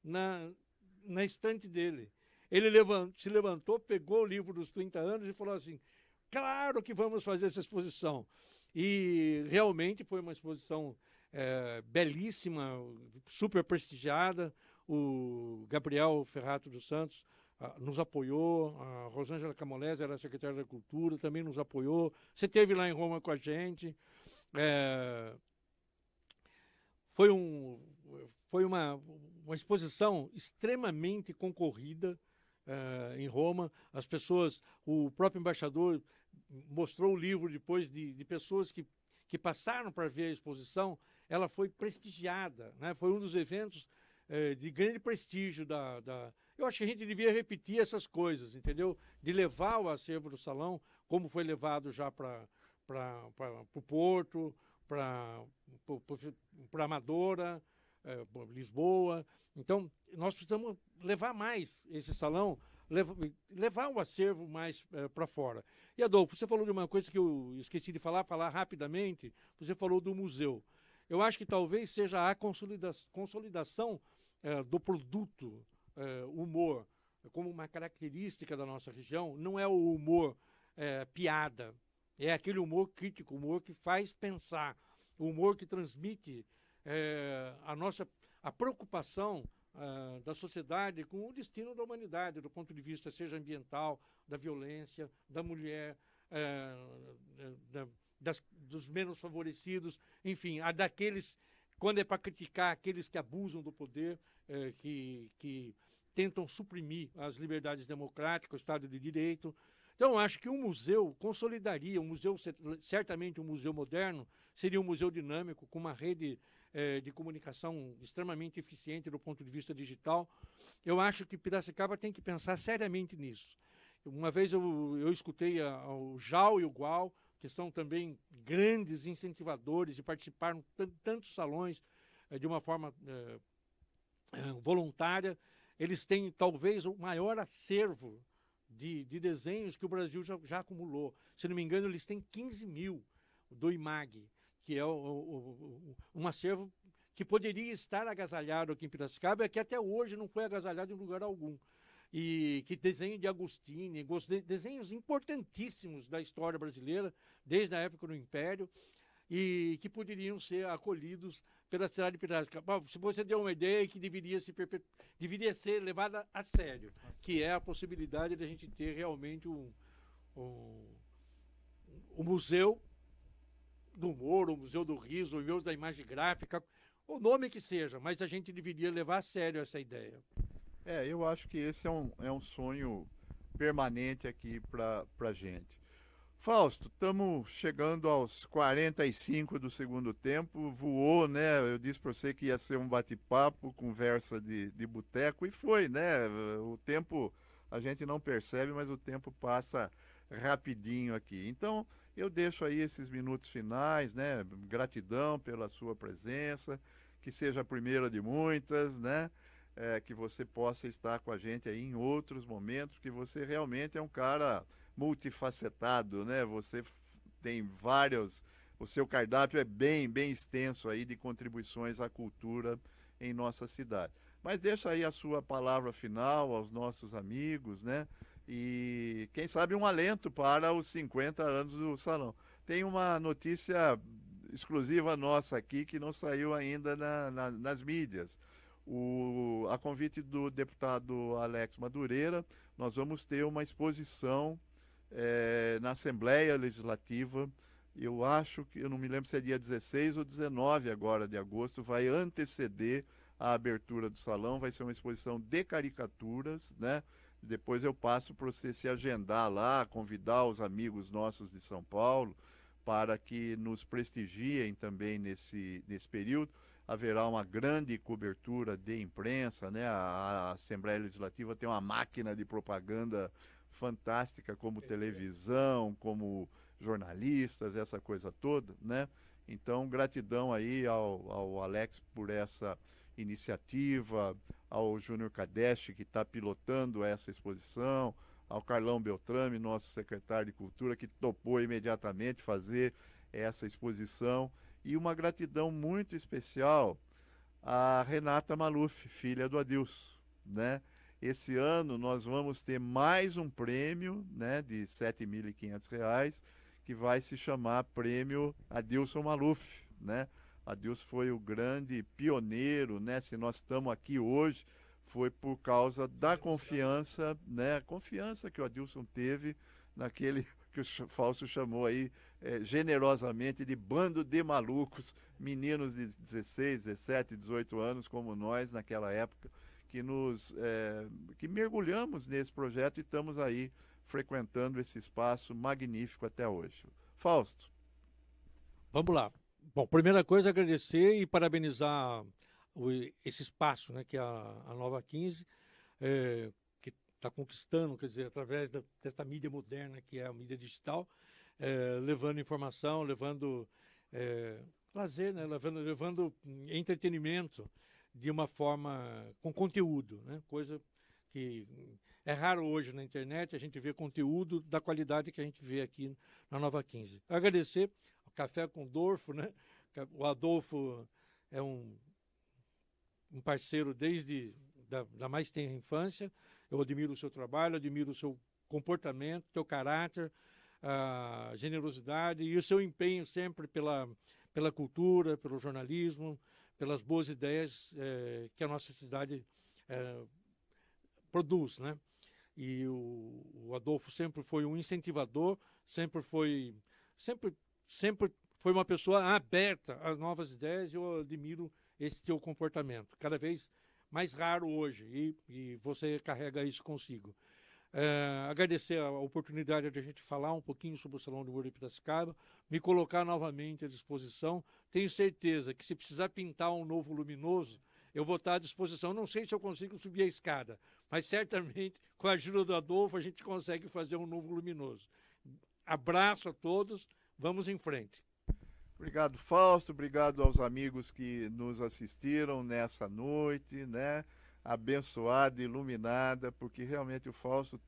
na estante dele. Ele se levantou, pegou o livro dos 30 anos e falou assim, claro que vamos fazer essa exposição. E realmente foi uma exposição belíssima, super prestigiada. O Gabriel Ferrato dos Santos nos apoiou, a Rosângela Camolese era a secretária da Cultura, também nos apoiou. Você esteve lá em Roma com a gente. Foi uma exposição extremamente concorrida em Roma. As pessoas, o próprio embaixador mostrou o livro depois de pessoas que passaram para ver a exposição. Ela foi prestigiada, né? Foi um dos eventos de grande prestígio Eu acho que a gente devia repetir essas coisas, entendeu? De levar o acervo do salão, como foi levado já para o Porto, para Amadora, Lisboa. Então, nós precisamos levar mais esse salão, levar o acervo mais para fora. E, Adolfo, você falou de uma coisa que eu esqueci de falar rapidamente, você falou do museu. Eu acho que talvez seja a consolidação do produto humor como uma característica da nossa região. Não é o humor piada, é aquele humor crítico, o humor que faz pensar, o humor que transmite a preocupação da sociedade com o destino da humanidade, do ponto de vista seja ambiental, da violência, da mulher, dos menos favorecidos, enfim, quando é para criticar aqueles que abusam do poder, que tentam suprimir as liberdades democráticas, o Estado de Direito. Então, eu acho que um museu consolidaria, certamente um museu moderno, seria um museu dinâmico, com uma rede de comunicação extremamente eficiente do ponto de vista digital. Eu acho que Piracicaba tem que pensar seriamente nisso. Uma vez eu escutei o Jal e o Gual, que são também grandes incentivadores e participaram de tantos salões de uma forma voluntária. Eles têm talvez o maior acervo de desenhos que o Brasil já acumulou. Se não me engano, eles têm 15 mil do IMAG, que é um acervo que poderia estar agasalhado aqui em Piracicaba, que até hoje não foi agasalhado em lugar algum. E que desenho de Agostini, desenhos importantíssimos da história brasileira, desde a época do Império, e que poderiam ser acolhidos pela cidade de Piracicaba. Se você deu uma ideia que deveria ser levada a sério, que é a possibilidade de a gente ter realmente um museu do humor, o museu do riso, o museu da imagem gráfica, o nome que seja, mas a gente deveria levar a sério essa ideia. Eu acho que esse é um sonho permanente aqui para a gente. Fausto, estamos chegando aos 45 do segundo tempo, voou, né? Eu disse para você que ia ser um bate-papo, conversa de boteco, e foi, né? O tempo, a gente não percebe, mas o tempo passa rapidinho aqui. Então, eu deixo aí esses minutos finais, né? Gratidão pela sua presença, que seja a primeira de muitas, né? Que você possa estar com a gente aí em outros momentos, porque você realmente é um cara multifacetado, né? Você tem o seu cardápio é bem extenso aí de contribuições à cultura em nossa cidade. Mas deixa aí a sua palavra final aos nossos amigos, né? E quem sabe um alento para os 50 anos do salão. Tem uma notícia exclusiva nossa aqui que não saiu ainda nas mídias. A convite do deputado Alex Madureira, nós vamos ter uma exposição na Assembleia Legislativa. Eu acho que, eu não me lembro se é dia 16 ou 19 agora de agosto, vai anteceder a abertura do salão. Vai ser uma exposição de caricaturas, né? Depois eu passo para você se agendar lá, convidar os amigos nossos de São Paulo para que nos prestigiem também nesse período. Haverá uma grande cobertura de imprensa, né? A Assembleia Legislativa tem uma máquina de propaganda fantástica, como televisão, como jornalistas, essa coisa toda, né? Então, gratidão aí ao Alex por essa iniciativa, ao Júnior Kadeschi, que está pilotando essa exposição, ao Carlão Beltrame, nosso secretário de Cultura, que topou imediatamente fazer essa exposição, e uma gratidão muito especial à Renata Maluf, filha do Adilson, né? Esse ano nós vamos ter mais um prêmio, né, de R$ 7.500, que vai se chamar Prêmio Adilson Maluf, né? Adilson foi o grande pioneiro, né? Se nós estamos aqui hoje, foi por causa da confiança, né? Confiança que o Adilson teve naquele que o Fausto chamou aí generosamente de bando de malucos, meninos de 16, 17, 18 anos como nós naquela época, que mergulhamos nesse projeto e estamos aí frequentando esse espaço magnífico até hoje. Fausto. Vamos lá. Bom, primeira coisa, agradecer e parabenizar esse espaço, né, que é a Nova 15, que está conquistando, quer dizer, através dessa mídia moderna, que é a mídia digital, levando informação, levando lazer, né, levando entretenimento de uma forma com conteúdo, né, coisa que é raro hoje na internet a gente ver conteúdo da qualidade que a gente vê aqui na Nova 15. Agradecer ao Café com Dorfo, né? O Adolfo é um parceiro desde da mais tenra infância. Eu admiro o seu trabalho, admiro o seu comportamento, seu caráter, a generosidade e o seu empenho sempre pela cultura, pelo jornalismo, pelas boas ideias que a nossa cidade produz, né? E o Adolfo sempre foi um incentivador, sempre foi uma pessoa aberta às novas ideias, e eu admiro esse teu comportamento, cada vez mais raro hoje, e você carrega isso consigo. Agradecer a oportunidade de a gente falar um pouquinho sobre o Salão do Humor de Piracicaba, me colocar novamente à disposição. Tenho certeza que se precisar pintar um novo luminoso, eu vou estar à disposição. Não sei se eu consigo subir a escada, mas certamente com a ajuda do Adolfo a gente consegue fazer um novo luminoso. Abraço a todos, vamos em frente. Obrigado, Fausto, obrigado aos amigos que nos assistiram nessa noite, né? Abençoada, iluminada, porque realmente o Fausto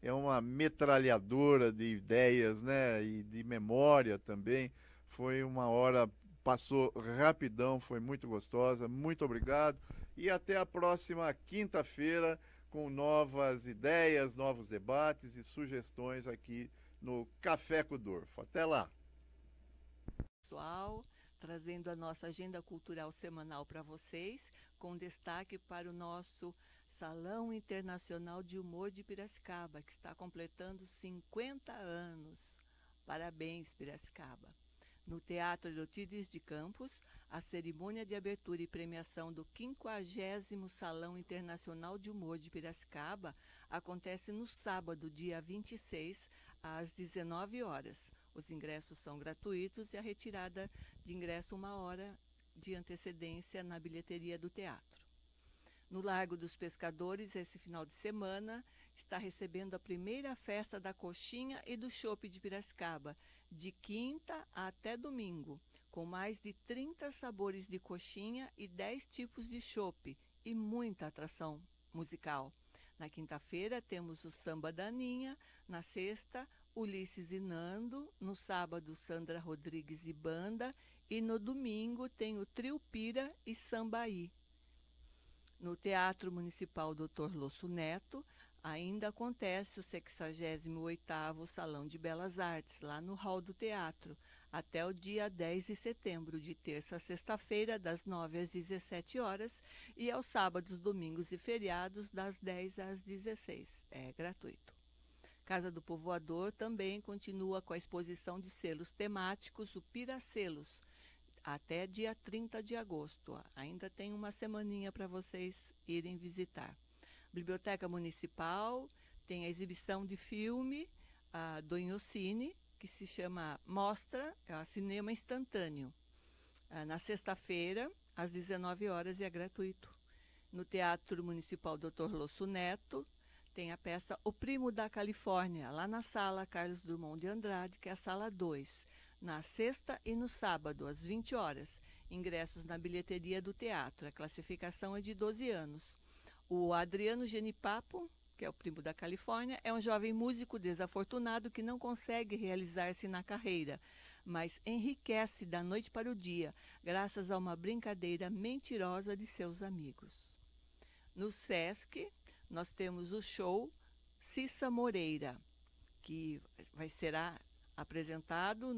é uma metralhadora de ideias, né? E de memória também. Foi uma hora, passou rapidão, foi muito gostosa. Muito obrigado e até a próxima quinta-feira com novas ideias, novos debates e sugestões aqui no Café com o Dorfo. Até lá! Pessoal, trazendo a nossa agenda cultural semanal para vocês, com destaque para o nosso Salão Internacional de Humor de Piracicaba, que está completando 50 anos. Parabéns, Piracicaba! No Teatro Eutíades de Campos, a cerimônia de abertura e premiação do 50º Salão Internacional de Humor de Piracicaba acontece no sábado, dia 26, às 19 horas. Os ingressos são gratuitos e a retirada de ingresso 1 hora de antecedência na bilheteria do teatro. No Largo dos Pescadores, esse final de semana, está recebendo a primeira festa da coxinha e do chopp de Piracicaba, de quinta até domingo, com mais de 30 sabores de coxinha e 10 tipos de chopp e muita atração musical. Na quinta-feira temos o Samba da Aninha, na sexta, Ulisses e Nando, no sábado, Sandra Rodrigues e Banda, e no domingo tem o Trio Pira e Sambaí. No Teatro Municipal Dr. Losso Neto, ainda acontece o 68º Salão de Belas Artes, lá no Hall do Teatro, até o dia 10 de setembro, de terça a sexta-feira, das 9 às 17 horas, e aos sábados, domingos e feriados, das 10 às 16. É gratuito. Casa do Povoador também continua com a exposição de selos temáticos, o Piracelos, até dia 30 de agosto. Ainda tem uma semaninha para vocês irem visitar. Biblioteca Municipal tem a exibição de filme do Inhocine, que se chama Mostra, Cinema Instantâneo. Na sexta-feira, às 19 horas, e é gratuito. No Teatro Municipal Dr. Losso Neto, tem a peça O Primo da Califórnia, lá na sala Carlos Drummond de Andrade, que é a sala 2. Na sexta e no sábado, às 20 horas. Ingressos na bilheteria do teatro. A classificação é de 12 anos. O Adriano Genipapo, que é o primo da Califórnia, é um jovem músico desafortunado que não consegue realizar-se na carreira, mas enriquece da noite para o dia, graças a uma brincadeira mentirosa de seus amigos. No Sesc, nós temos o show Cissa Moreira, que será apresentado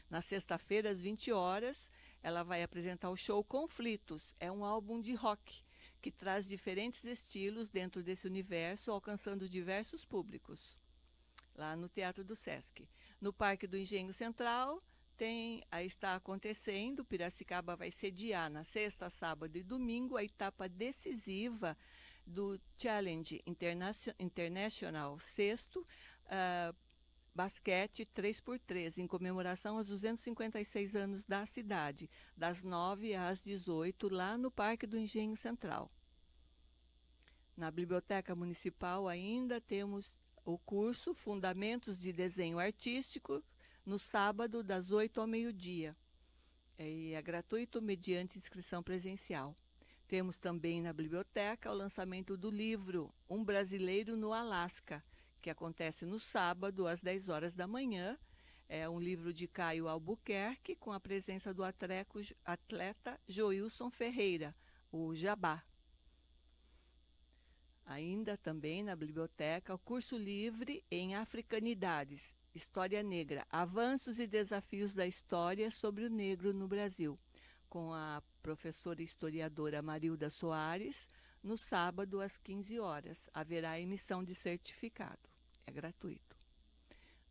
na sexta-feira, às 20 horas. Ela vai apresentar o show Conflitos. É um álbum de rock que traz diferentes estilos dentro desse universo, alcançando diversos públicos, lá no Teatro do Sesc. No Parque do Engenho Central, está acontecendo, Piracicaba vai sediar na sexta, sábado e domingo a etapa decisiva do Challenge International Sexto Basquete 3x3, em comemoração aos 256 anos da cidade, das 9 às 18, lá no Parque do Engenho Central. Na Biblioteca Municipal ainda temos o curso Fundamentos de Desenho Artístico, no sábado, das 8 ao meio-dia. É gratuito mediante inscrição presencial. Temos também na biblioteca o lançamento do livro Um Brasileiro no Alasca, que acontece no sábado, às 10 horas da manhã. É um livro de Caio Albuquerque, com a presença do atleta Joilson Ferreira, o Jabá. Ainda também na biblioteca, o curso livre em Africanidades, História Negra, Avanços e Desafios da História sobre o Negro no Brasil, com a professora historiadora Marilda Soares, no sábado, às 15 horas. Haverá emissão de certificado. É gratuito.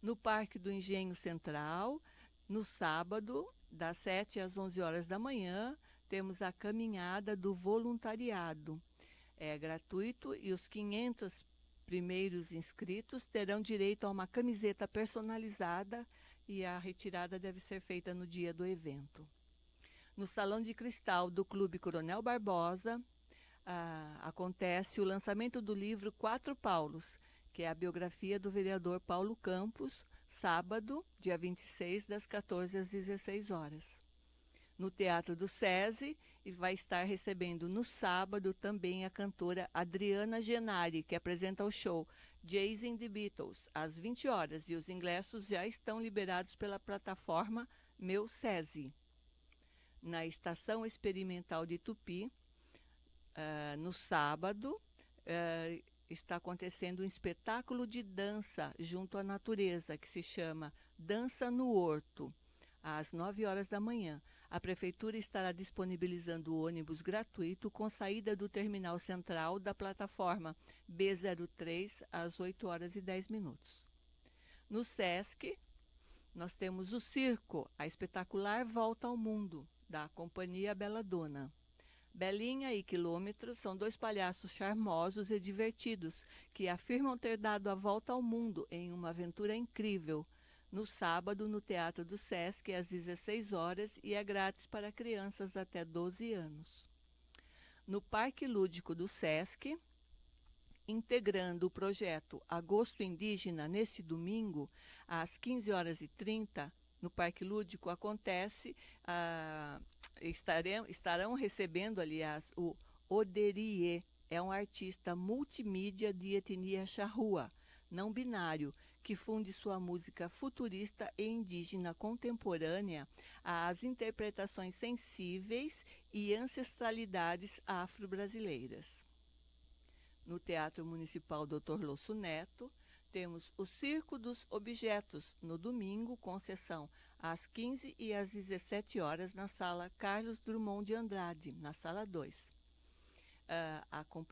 No Parque do Engenho Central, no sábado, das 7 às 11 horas da manhã, temos a caminhada do voluntariado. É gratuito e os 500 primeiros inscritos terão direito a uma camiseta personalizada e a retirada deve ser feita no dia do evento. No Salão de Cristal do Clube Coronel Barbosa, acontece o lançamento do livro Quatro Paulos, que é a biografia do vereador Paulo Campos, sábado, dia 26, das 14 às 16 horas. No Teatro do SESI, e vai estar recebendo no sábado também a cantora Adriana Genari, que apresenta o show Chasing the Beatles, às 20 horas, e os ingressos já estão liberados pela plataforma Meu SESI. Na Estação Experimental de Tupi, no sábado, está acontecendo um espetáculo de dança junto à natureza, que se chama Dança no Horto, às 9 horas da manhã. A Prefeitura estará disponibilizando o ônibus gratuito com saída do terminal central da plataforma B03 às 8 horas e 10 minutos. No SESC, nós temos o Circo, a espetacular Volta ao Mundo, da Companhia Bela Dona. Belinha e Quilômetro são dois palhaços charmosos e divertidos que afirmam ter dado a volta ao mundo em uma aventura incrível. No sábado, no Teatro do Sesc, às 16 horas, e é grátis para crianças até 12 anos. No Parque Lúdico do Sesc, integrando o projeto Agosto Indígena, neste domingo, às 15h30, no Parque Lúdico, estarão recebendo, aliás, o Oderie, é um artista multimídia de etnia charrua, não binário, que funde sua música futurista e indígena contemporânea às interpretações sensíveis e ancestralidades afro-brasileiras. No Teatro Municipal Dr. Losso Neto, temos o Circo dos Objetos, no domingo, com sessão às 15 e às 17 horas, na sala Carlos Drummond de Andrade, na sala 2.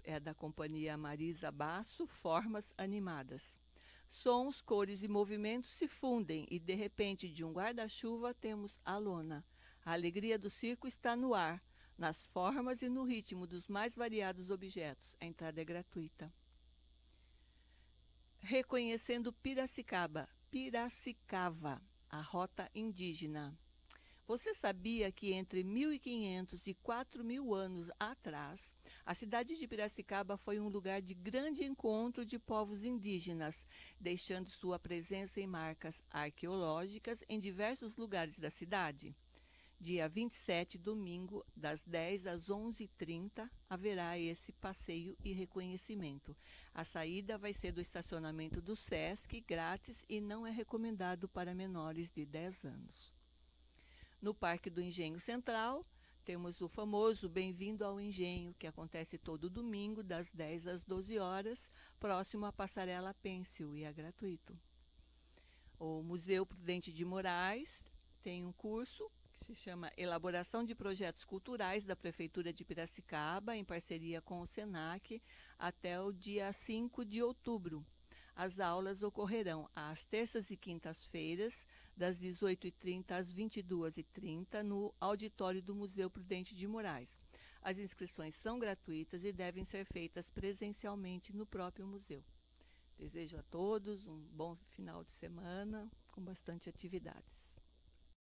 É da companhia Marisa Basso, Formas Animadas. Sons, cores e movimentos se fundem e, de repente, de um guarda-chuva, temos a lona. A alegria do circo está no ar, nas formas e no ritmo dos mais variados objetos. A entrada é gratuita. Reconhecendo Piracicaba, Piracicaba, a rota indígena. Você sabia que entre 1500 e 4000 anos atrás, a cidade de Piracicaba foi um lugar de grande encontro de povos indígenas, deixando sua presença em marcas arqueológicas em diversos lugares da cidade? Dia 27, domingo, das 10 às 11h30, haverá esse passeio e reconhecimento. A saída vai ser do estacionamento do SESC, grátis, e não é recomendado para menores de 10 anos. No Parque do Engenho Central, temos o famoso Bem-vindo ao Engenho, que acontece todo domingo, das 10 às 12 horas, próximo à Passarela Pêncil, e é gratuito. O Museu Prudente de Moraes tem um curso que se chama Elaboração de Projetos Culturais da Prefeitura de Piracicaba, em parceria com o SENAC, até o dia 5 de outubro. As aulas ocorrerão às terças e quintas-feiras, das 18h30 às 22h30, no auditório do Museu Prudente de Moraes. As inscrições são gratuitas e devem ser feitas presencialmente no próprio museu. Desejo a todos um bom final de semana, com bastante atividades.